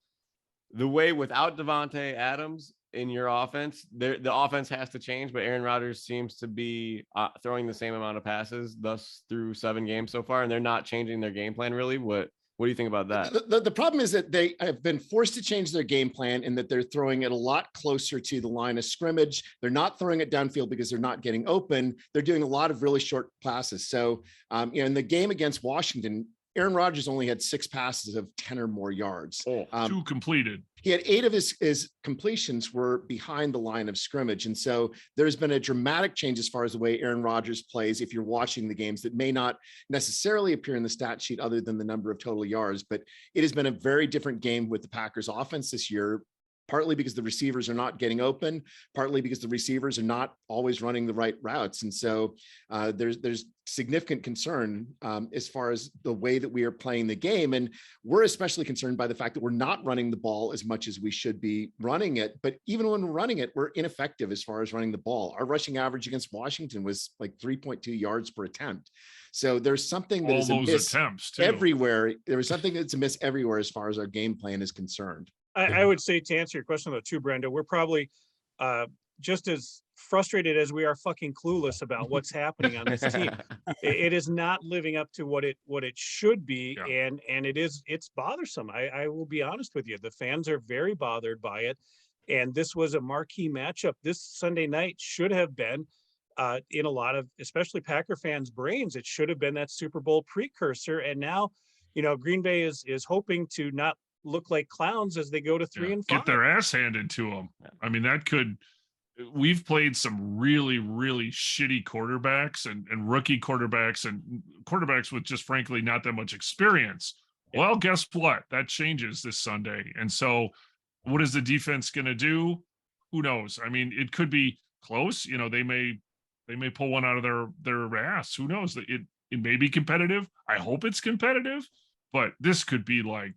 The way without Devontae Adams in your offense, the offense has to change. But Aaron Rodgers seems to be throwing the same amount of passes thus through 7 games so far, and they're not changing their game plan really. What What do you think about that? The problem is that they have been forced to change their game plan and that they're throwing it a lot closer to the line of scrimmage. They're not throwing it downfield because they're not getting open. They're doing a lot of really short passes. So, in the game against Washington, Aaron Rodgers only had 6 passes of 10 or more yards. 2 completed. He had 8 of his completions were behind the line of scrimmage. And so there's been a dramatic change as far as the way Aaron Rodgers plays. If you're watching the games, that may not necessarily appear in the stat sheet other than the number of total yards, but it has been a very different game with the Packers offense this year, partly because the receivers are not getting open, partly because the receivers are not always running the right routes. And so there's significant concern as far as the way that we are playing the game. And we're especially concerned by the fact that we're not running the ball as much as we should be running it. But even when we're running it, we're ineffective as far as running the ball. Our rushing average against Washington was like 3.2 yards per attempt. So there's something that is amiss everywhere. There was something that's amiss everywhere as far as our game plan is concerned. I would say, to answer your question though too, Brenda, we're probably just as frustrated as we are fucking clueless about what's happening on this team. It is not living up to what it should be, and it's bothersome. I will be honest with you. The fans are very bothered by it, and this was a marquee matchup. This Sunday night should have been in a lot of, especially Packer fans' brains, it should have been that Super Bowl precursor. And now, Green Bay is hoping to not look like clowns as they go to 3 and 5. Get their ass handed to them. I mean, we've played some really, really shitty quarterbacks and rookie quarterbacks and quarterbacks with just frankly not that much experience. Well, guess what? That changes this Sunday. And so what is the defense going to do? Who knows? I mean, it could be close. They may pull one out of their ass. Who knows? It may be competitive. I hope it's competitive. But this could be like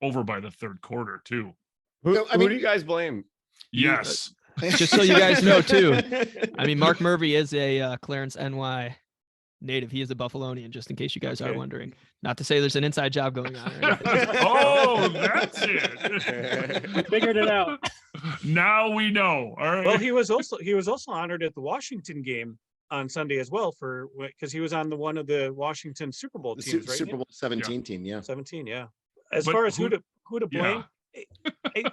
over by the third quarter too. Who do you guys blame? Yes. Just so you guys know too. I mean, Mark Murphy is a Clarence, NY native. He is a Buffalonian, just in case you guys are wondering. Not to say there's an inside job going on. Oh, that's it. We figured it out. Now we know. All right. Well, he was also honored at the Washington game on Sunday as well, because he was on one of the Washington Super Bowl teams, right? Super Bowl 17 team, yeah. 17, yeah. As far as who to blame,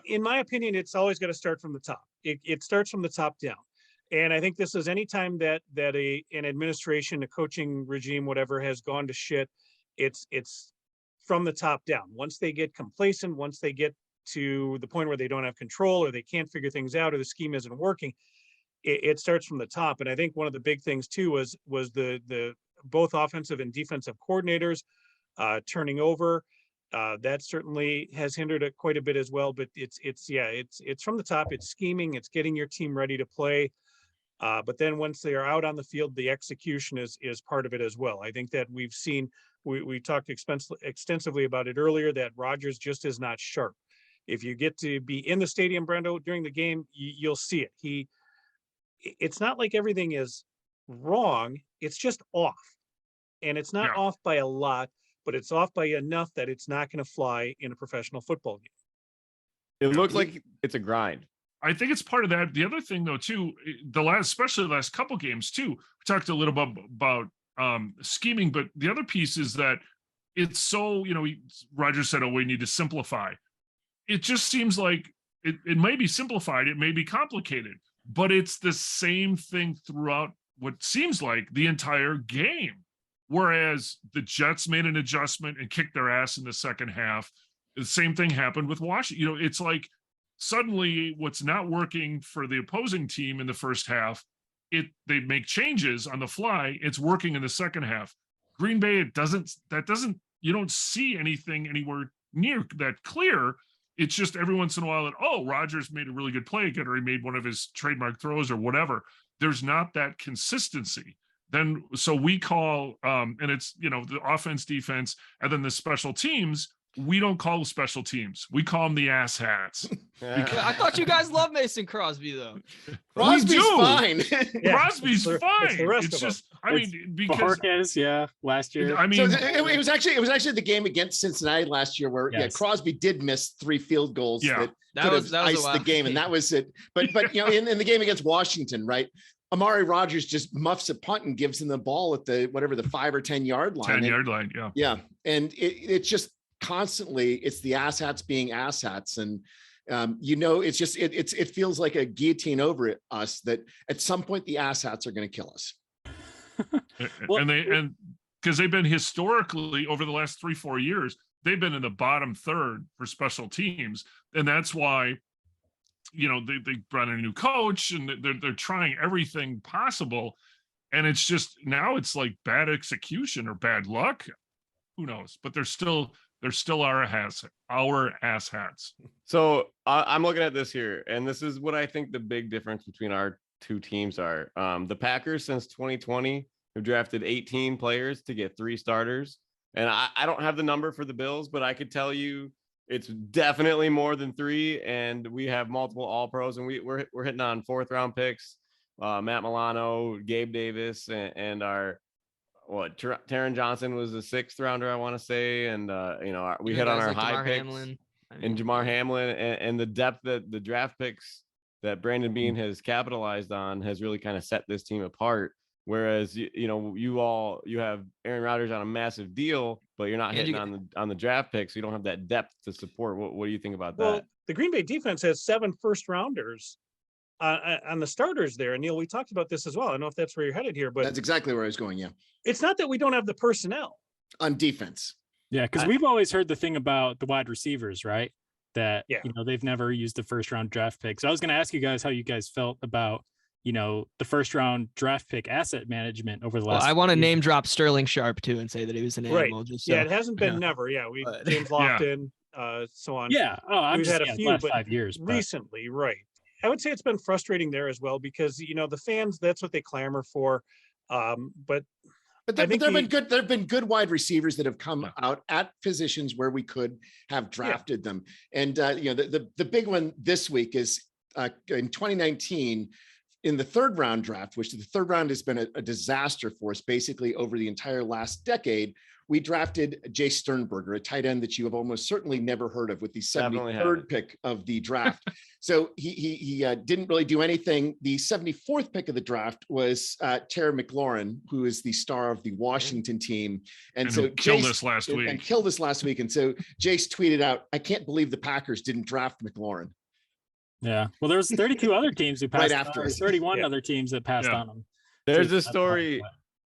in my opinion, it's always got to start from the top. It starts from the top down. And I think this is any time that an administration, a coaching regime, whatever, has gone to shit, it's from the top down. Once they get complacent, once they get to the point where they don't have control or they can't figure things out or the scheme isn't working, it starts from the top. And I think one of the big things too was the both offensive and defensive coordinators turning over. That certainly has hindered it quite a bit as well. But it's from the top. It's scheming. It's getting your team ready to play. But then once they are out on the field, the execution is part of it as well. I think that we've seen, we talked extensively about it earlier, that Rodgers just is not sharp. If you get to be in the stadium, Brendo, during the game, you'll see it. It's not like everything is wrong. It's just off. And it's not off by a lot, but it's off by enough that it's not going to fly in a professional football game. It looks like it's a grind. I think it's part of that. The other thing though, too, especially the last couple games too, we talked a little bit about scheming, but the other piece is that it's so, Rodgers said, we need to simplify. It just seems like it may be simplified. It may be complicated, but it's the same thing throughout what seems like the entire game. Whereas the Jets made an adjustment and kicked their ass in the second half. The same thing happened with Washington. It's like suddenly what's not working for the opposing team in the first half, they make changes on the fly. It's working in the second half. Green Bay, you don't see anything anywhere near that clear. It's just every once in a while that, Rodgers made a really good play again, or he made one of his trademark throws or whatever. There's not that consistency. Then, so we call, and it's, the offense, defense, and then the special teams. We don't call special teams. We call them the ass hats. I thought you guys love Mason Crosby, though. Crosby's fine. Crosby's fine. It's just, because Marquez, last year. I mean, so it was actually the game against Cincinnati last year where Crosby did miss 3 field goals that could have iced the game, and that was it. But in the game against Washington, right? Amari Rodgers just muffs a punt and gives him the ball at the 5 or 10 yard line. 10 yard line, yeah, and it's just constantly it's the asshats being asshats. And it's just, it feels like a guillotine over us that at some point the asshats are going to kill us. And because they've been historically over the last 3-4 years, they've been in the bottom third for special teams. And that's why, they brought in a new coach and they're trying everything possible. And it's just, now it's like bad execution or bad luck. Who knows? But they're still our asshats. So I'm looking at this here, and this is what I think the big difference between our two teams are. The Packers since 2020 have drafted 18 players to get 3 starters. And I don't have the number for the Bills, but I could tell you it's definitely more than 3. And we have multiple all pros, and we're hitting on 4th round picks. Matt Milano, Gabe Davis, and our Taron Johnson was a 6th rounder, I want to say. And, we hit on our high picks and Jamar Hamlin, and the depth that the draft picks that Brandon Beane has capitalized on has really kind of set this team apart. Whereas, you have Aaron Rodgers on a massive deal, but you're not hitting on the draft picks. So you don't have that depth to support. What do you think about that? The Green Bay defense has 7 first rounders on the starters there. And Neil, we talked about this as well. I don't know if that's where you're headed here, but that's exactly where I was going. Yeah. It's not that we don't have the personnel on defense. Yeah. Because we've always heard the thing about the wide receivers, right? That, they've never used the first round draft pick. So I was going to ask you guys how you guys felt about, the first round draft pick asset management over the last. I want to name drop Sterling Sharp too and say that he was an animal. Right. Just it hasn't been never. Yeah. James Lofton, so on. Yeah. Oh, we've had a few, last but 5 years recently. Right. I would say it's been frustrating there as well because, the fans, that's what they clamor for. But there have been good wide receivers that have come out at positions where we could have drafted them. And, the big one this week is in 2019, in the 3rd round draft, which the 3rd round has been a disaster for us basically over the entire last decade. We drafted Jay Sternberger, a tight end that you have almost certainly never heard of, with the 73rd pick of the draft. So he didn't really do anything. The 74th pick of the draft was Terry McLaurin, who is the star of the Washington team. And so killed us last week. And so Jace tweeted out, "I can't believe the Packers didn't draft McLaurin." Yeah. Well, there was 32 other teams who passed right after us. 31 other teams that passed on them. There's a story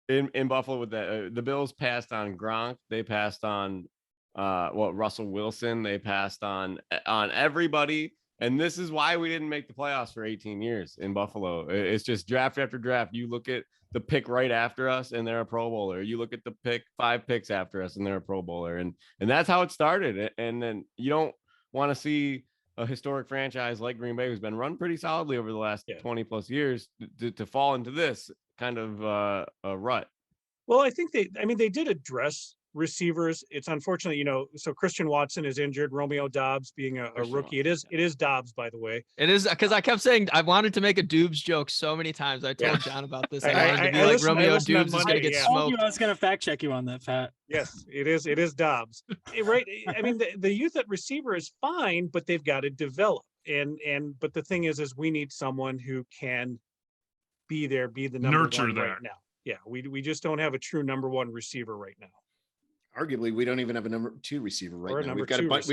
in Buffalo with that. The Bills passed on Gronk. They passed on Russell Wilson. They passed on everybody. And this is why we didn't make the playoffs for 18 years in Buffalo. It's just draft after draft. You look at the pick right after us and they're a Pro Bowler. You look at the 5 picks after us and they're a Pro Bowler. And that's how it started. And then you don't want to see a historic franchise like Green Bay, who's been run pretty solidly over the last 20 plus years, to fall into this kind of a rut. Well, I think they did address receivers. It's unfortunate, so Christian Watson is injured. Romeo Dobbs being a rookie. It is Dobbs, by the way. It is, because I kept saying I wanted to make a Doobs joke so many times. I told John about this. I wanted to be like Romeo Doobs is going to get smoked. I was going to fact check you on that, Pat. Yes, it is Dobbs. Right. The youth at receiver is fine, but they've got to develop. But the thing is we need someone who can be there, be the number nurture one that right now. Yeah, we just don't have a true number 1 receiver right now. Arguably, we don't even have a number 2 receiver right now. We've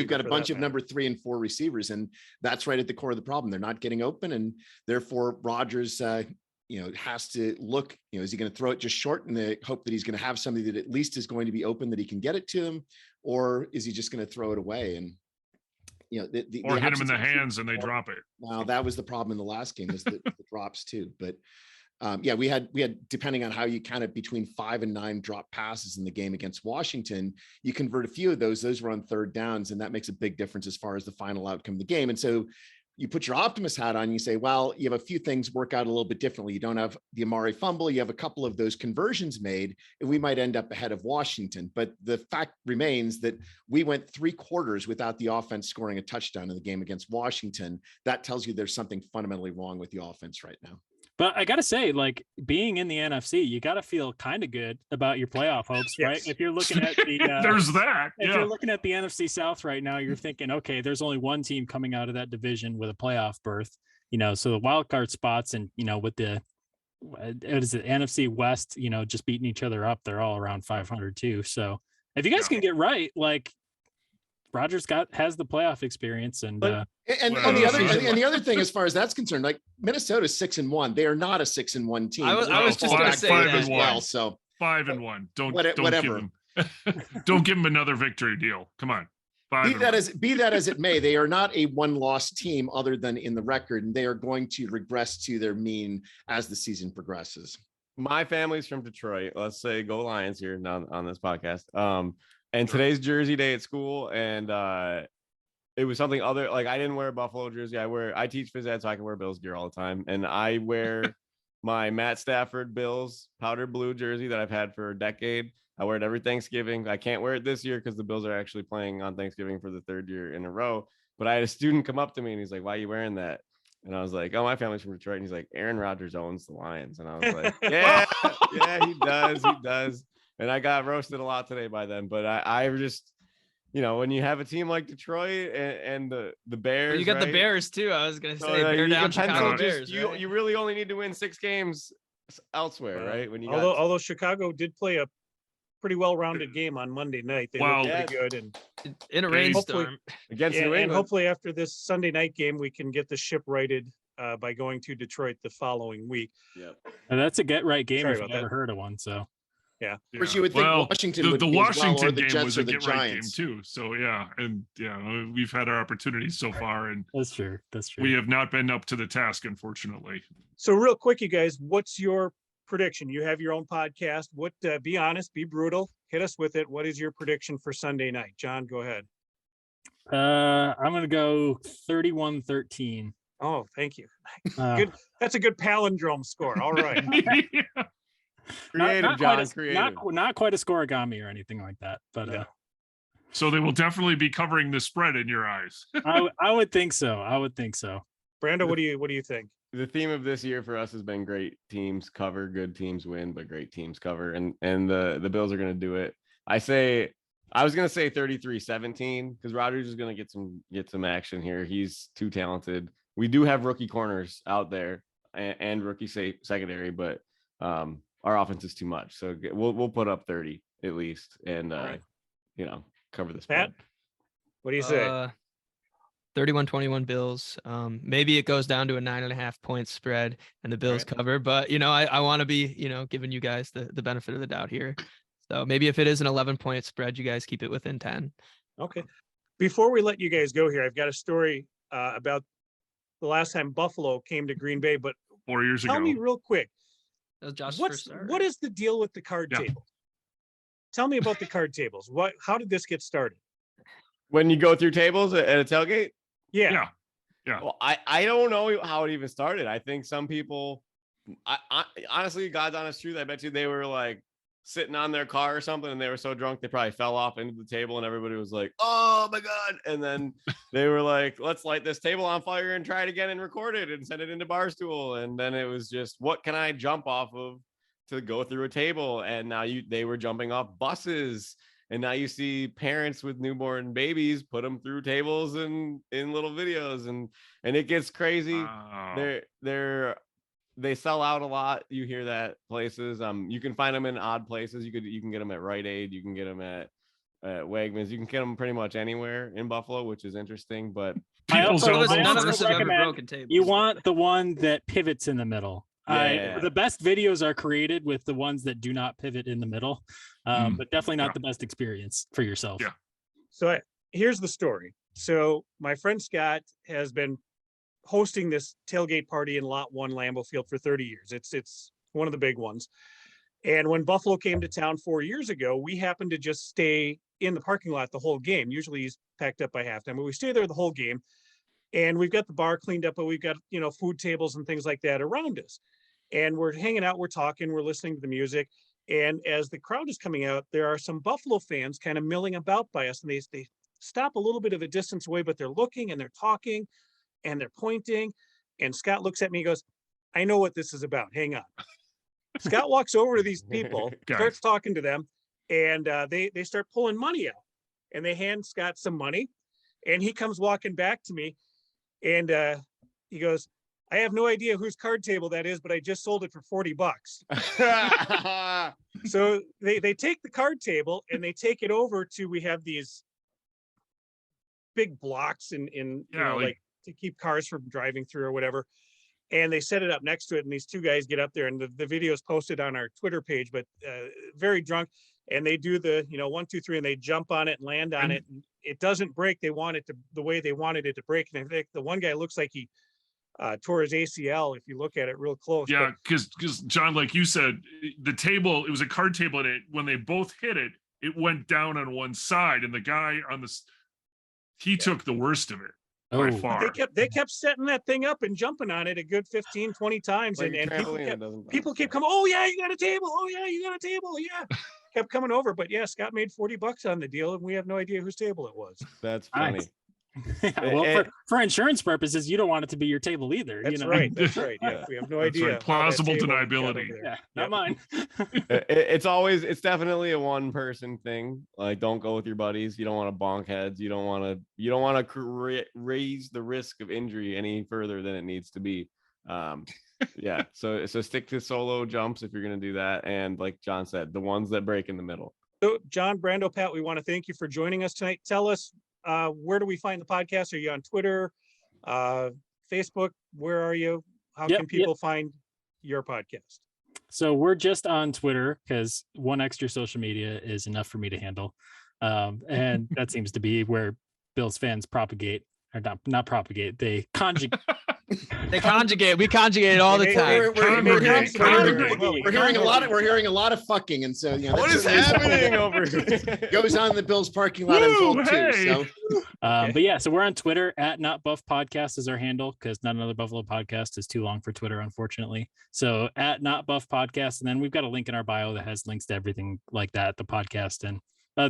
got a bunch of number 3 and 4 receivers, and that's right at the core of the problem. They're not getting open, and therefore Rodgers, has to look. Is he going to throw it just short in the hope that he's going to have somebody that at least is going to be open, that he can get it to him, or is he just going to throw it away and or hit him in the hands and they drop it? Well, that was the problem in the last game, is the drops too, but. We had, depending on how you count it, between 5 and 9 drop passes in the game against Washington. You convert a few of those were on 3rd downs, and that makes a big difference as far as the final outcome of the game. And so you put your optimist hat on, and you say, well, you have a few things work out a little bit differently. You don't have the Amari fumble. You have a couple of those conversions made, and we might end up ahead of Washington. But the fact remains that we went 3 quarters without the offense scoring a touchdown in the game against Washington. That tells you there's something fundamentally wrong with the offense right now. But I got to say, like, being in the NFC, you got to feel kind of good about your playoff hopes, right? If you're looking at the there's that. If you're looking at the NFC South right now, you're thinking, okay, there's only one team coming out of that division with a playoff berth, so the wild card spots, and with the NFC West, just beating each other up, they're all around 500 too. So if you guys can get right, like, Rogers has the playoff experience, and But- And Well, the other thing, as far as that's concerned, like Minnesota's 6-1. They are not a 6-1 team. I was They're just all gonna back say five that. as well. So 5-1. Don't Whatever. give them don't give them another victory deal. Come on. 5-1. be that as it may, they are not a one-loss team other than in the record, and they are going to regress to their mean as the season progresses. My family's from Detroit. Let's say go Lions here on this podcast. And today's Jersey day at school, and it was something other. Like I didn't wear a Buffalo jersey. I teach phys ed, so I can wear Bills gear all the time, and I wear my Matt Stafford Bills powder blue jersey that I've had for a decade. I wear it every Thanksgiving. I can't wear it this year because the Bills are actually playing on Thanksgiving for the third year in a row. But I had a student come up to me and he's like, "Why are you wearing that?" And I was like, "Oh, my family's from Detroit." And he's like, "Aaron Rodgers owns the Lions." And I was like, "Yeah, yeah, he does." And I got roasted a lot today by them. But I just, when you have a team like Detroit and the Bears, You got the right? Bears too. I was gonna So, say bear you down can Chicago pencil Bears. just, Right? you really only need to win 6 games elsewhere, right? When you got although Chicago did play a pretty well-rounded game on Monday night, they Well, looked pretty good, and In a Yeah, rainstorm. against New and England. hopefully after this Sunday night game, we can get the ship righted by going to Detroit the following week. Yep. And that's a get right game Sorry if about I've ever heard of one. So Yeah. Of course, you would think Washington would the be as well, Washington or the game Jets was or a the get right game Giants. too. So we've had our opportunities so far, and that's true. That's true. we have not been up to the task, unfortunately. So real quick, you guys, what's your prediction? You have your own podcast. What? Be honest, be brutal. Hit us with it. What is your prediction for Sunday night? John, go ahead. I'm gonna go 31-13. Oh, thank you. Uh, Good. That's a good palindrome score. All right. Creative, not John. quite Creative. not quite a scorigami or anything like that, but No. So they will definitely be covering the spread in your eyes. I would think so. I would think so. Brando, what do you think? The theme of this year for us has been great teams cover, good teams win, but great teams cover, and the Bills are going to do it. I was going to say 33-17 because Rodgers is going to get some action here. He's too talented. We do have rookie corners out there and rookie secondary, but our offense is too much. So we'll put up 30 at least, and right. cover this. Pat, what do you say? 31-21 Bills. Maybe it goes down to a 9.5 point spread and the Bills cover, but I want to be, giving you guys the benefit of the doubt here. So maybe if it is an 11 point spread, you guys keep it within 10. Okay. Before we let you guys go here, I've got a story about the last time Buffalo came to Green Bay, but 4 years tell ago. me real quick, That was Josh's first start. what is the deal with the card Yeah. table? Tell me about the card tables. How did this get started? When you go through tables at a tailgate. Yeah. Yeah. Well, I don't know how it even started. I think some people, I honestly, God's honest truth, I bet you they were like sitting on their car or something, and they were so drunk they probably fell off into the table, and everybody was like, "Oh my God!" And then they were like, "Let's light this table on fire and try it again and record it and send it into Barstool." And then it was just, what can I jump off of to go through a table? And now they were jumping off buses. And now you see parents with newborn babies put them through tables and in little videos, and it gets crazy. Wow. They sell out a lot. You hear that places. You can find them in odd places. You can get them at Rite Aid. You can get them at Wegmans. You can get them pretty much anywhere in Buffalo, which is interesting. But People also- sell None of those us have ever recommend broken tables. You want the one that pivots in the middle. Yeah. The best videos are created with the ones that do not pivot in the middle, but definitely not Yeah. the best experience for yourself. Yeah. So here's the story. So my friend Scott has been hosting this tailgate party in Lot 1 Lambeau Field for 30 years. It's one of the big ones. And when Buffalo came to town 4 years ago, we happened to just stay in the parking lot the whole game. Usually he's packed up by halftime, but we stay there the whole game. And we've got the bar cleaned up, but we've got, food tables and things like that around us. And we're hanging out, we're talking, we're listening to the music. And as the crowd is coming out, there are some Buffalo fans kind of milling about by us. And they stop a little bit of a distance away, but they're looking and they're talking and they're pointing. And Scott looks at me and goes, "I know what this is about. Hang on." Scott walks over to these people, Guys. starts talking to them, and they start pulling money out. And they hand Scott some money. And he comes walking back to me and he goes, "I have no idea whose card table that is, but I just sold it for $40. So they take the card table and they take it over to, we have these big blocks in you know, like to keep cars from driving through or whatever. And they set it up next to it, and these two guys get up there, and the video is posted on our Twitter page, but very drunk, and they do the, you know, 1, 2, 3, and they jump on it and land on it. And it doesn't break. They want it to the way they wanted it to break. And I think the one guy looks like he tore his ACL if you look at it real close. Yeah, because John, like you said, the table, it was a card table, and when they both hit it, it went down on one side, and the guy on he took the worst of it. By far. They kept setting that thing up and jumping on it a good 15, 20 times. Like and people kept bounce. coming, oh yeah, you got a table. Oh yeah, you got a table. Yeah. Kept coming over. But yeah, Scott made $40 on the deal, and we have no idea whose table it was. That's funny. Nice. Well, for insurance purposes, you don't want it to be your table either. That's right. That's right. Yeah, we have no idea. Right. Plausible deniability. Yeah, not mine. It's definitely a one person thing. Like, don't go with your buddies. You don't want to bonk heads. You don't want to raise the risk of injury any further than it needs to be. Yeah. So stick to solo jumps if you're going to do that. And like John said, the ones that break in the middle. So John, Brando, Pat, we want to thank you for joining us tonight. Tell us, where do we find the podcast? Are you on Twitter, Facebook? Where are you? How can people find your podcast? So we're just on Twitter because one extra social media is enough for me to handle. And that seems to be where Bills fans propagate, or not propagate, they conjugate. They conjugate. We conjugate it all the time. We're hearing a lot of fucking, and so what is happening over here? Goes on in the Bills parking lot. I'm told too. So, but yeah, so we're on Twitter at Not Buff Podcast is our handle, because Not Another Buffalo Podcast is too long for Twitter, unfortunately. So at Not Buff Podcast, and then we've got a link in our bio that has links to everything like that, the podcast. And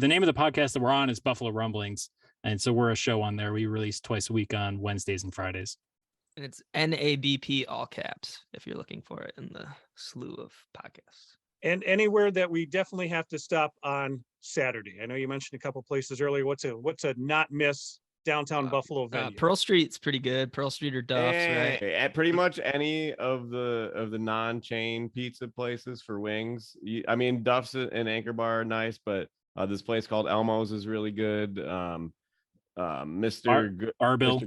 the name of the podcast that we're on is Buffalo Rumblings, and so we're a show on there. We release twice a week on Wednesdays and Fridays. And it's NABP all caps if you're looking for it in the slew of podcasts. And anywhere that we definitely have to stop on Saturday. I know you mentioned a couple places earlier. What's a not miss downtown Buffalo venue? Pearl Street's pretty good. Pearl Street or Duff's, right? At pretty much any of the non-chain pizza places for wings. I mean, Duff's and Anchor Bar are nice, but this place called Elmo's is really good. Mr.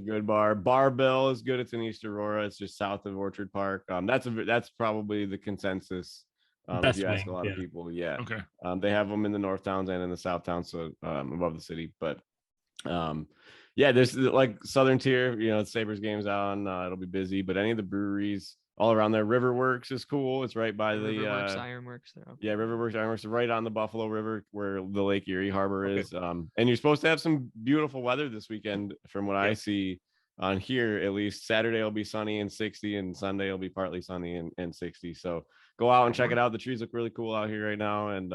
Good Bar. Barbell is good. It's in East Aurora. It's just south of Orchard Park. That's probably the consensus. If you ask a lot of people, yeah. Okay. They have them in the North Towns and in the South Towns, so above the city. But yeah, there's like Southern Tier. You know, Sabres games on. It'll be busy. But any of the breweries all around there, Riverworks is cool. It's right by Riverworks, Ironworks. Yeah, Riverworks, Ironworks, right on the Buffalo River where the Lake Erie Harbor is. And you're supposed to have some beautiful weather this weekend, from what I see on here. At least Saturday will be sunny and 60, and Sunday will be partly sunny and 60. So go out and check it out. The trees look really cool out here right now, and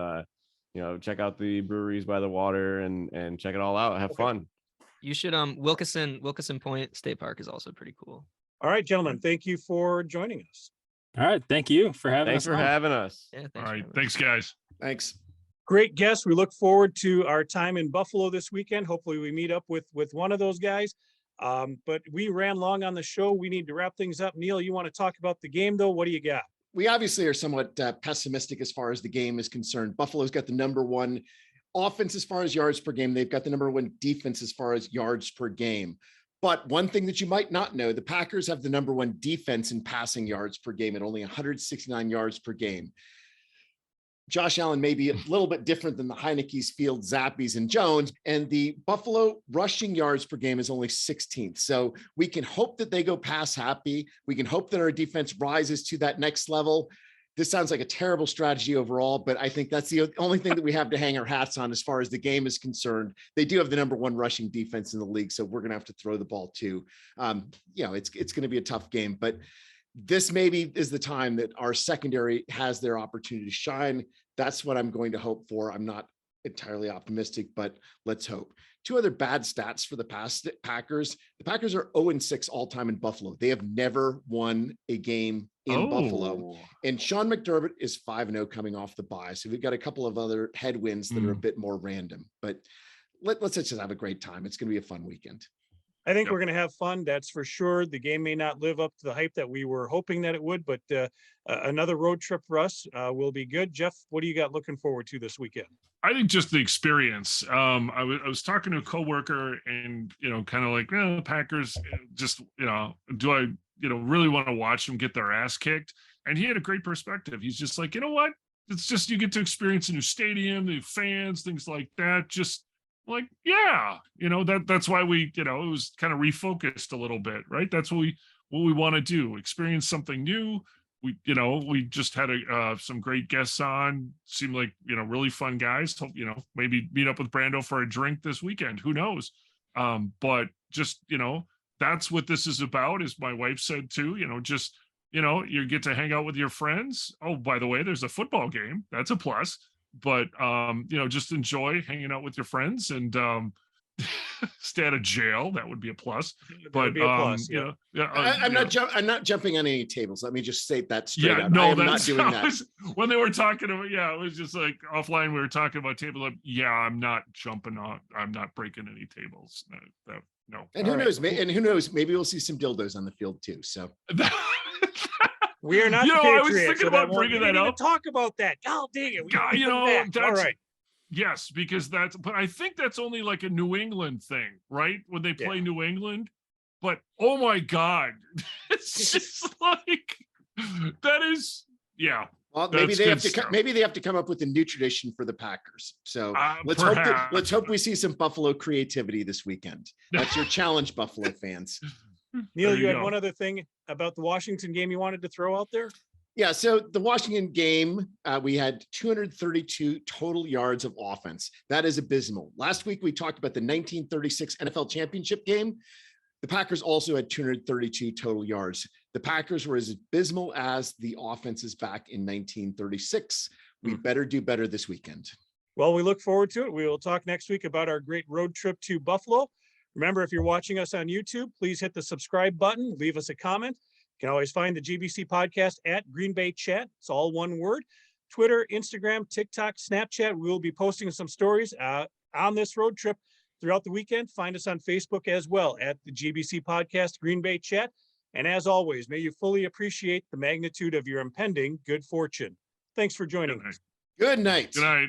check out the breweries by the water and check it all out. Have fun. You should Wilkeson Point State Park is also pretty cool. All right, gentlemen, thank you for joining us. All right, thank you for having us. Thanks for having us. Yeah, all right, thanks, guys. Thanks. Great guests. We look forward to our time in Buffalo this weekend. Hopefully we meet up with one of those guys. But we ran long on the show. We need to wrap things up. Neil, you want to talk about the game, though? What do you got? We obviously are somewhat pessimistic as far as the game is concerned. Buffalo's got the #1 offense as far as yards per game. They've got the #1 defense as far as yards per game. But one thing that you might not know, the Packers have the #1 defense in passing yards per game at only 169 yards per game. Josh Allen may be a little bit different than the Heineke's, Fields, Zappies, and Jones, and the Buffalo rushing yards per game is only 16th. So we can hope that they go pass happy. We can hope that our defense rises to that next level. This sounds like a terrible strategy overall, but I think that's the only thing that we have to hang our hats on as far as the game is concerned. They do have the #1 rushing defense in the league, so we're going to have to throw the ball too. It's going to be a tough game, but this maybe is the time that our secondary has their opportunity to shine. That's what I'm going to hope for. I'm not entirely optimistic, but let's hope. Two other bad stats for the Packers. The Packers are 0-6 all time in Buffalo. They have never won a game in Buffalo. And Sean McDermott is 5-0 coming off the bye. So we've got a couple of other headwinds that are a bit more random, but let's just have a great time. It's going to be a fun weekend. I think Yep. we're going to have fun. That's for sure. The game may not live up to the hype that we were hoping that it would, but another road trip for us will be good. Jeff, what do you got looking forward to this weekend? I think just the experience. I was talking to a coworker, and kind of like, the Packers. Just do I really want to watch them get their ass kicked? And he had a great perspective. He's just like, you know what? It's just you get to experience a new stadium, new fans, things like that. Just like, yeah, that's why we, it was kind of refocused a little bit, right? That's what we want to do. Experience something new. We just had some great guests on. Seemed like really fun guys. Hope maybe meet up with Brando for a drink this weekend. Who knows? But just that's what this is about. As my wife said too. Just you get to hang out with your friends. Oh, by the way, there's a football game. That's a plus. But just enjoy hanging out with your friends and stay out of jail. That would be a plus. But be a plus, yeah. I'm not jumping on any tables. Let me just state that straight Yeah, out. no, I am not that's doing that. when they were talking about. Yeah, it was just like offline. We were talking about table. Yeah, I'm not jumping on. I'm not breaking any tables. No. And who knows? And who knows? Maybe we'll see some dildos on the field too. So. We are not. I was Patriots, thinking about bringing that up. Talk about that. God dang it! God, that's all right. Yes, because but I think that's only like a New England thing, right? When they play New England. But oh my God, it's just like that is, yeah. Well, maybe they have to. Maybe they have to come up with a new tradition for the Packers. So let's hope we see some Buffalo creativity this weekend. That's your challenge, Buffalo fans. Neil, you had one other thing about the Washington game you wanted to throw out there? Yeah, so the Washington game, we had 232 total yards of offense. That is abysmal. Last week, we talked about the 1936 NFL Championship game. The Packers also had 232 total yards. The Packers were as abysmal as the offenses back in 1936. We better do better this weekend. Well, we look forward to it. We will talk next week about our great road trip to Buffalo. Remember, if you're watching us on YouTube, please hit the subscribe button, leave us a comment. You can always find the GBC podcast at Green Bay Chat. It's all one word. Twitter, Instagram, TikTok, Snapchat. We will be posting some stories on this road trip throughout the weekend. Find us on Facebook as well at the GBC podcast, Green Bay Chat. And as always, may you fully appreciate the magnitude of your impending good fortune. Thanks for joining us. Good night. Good night.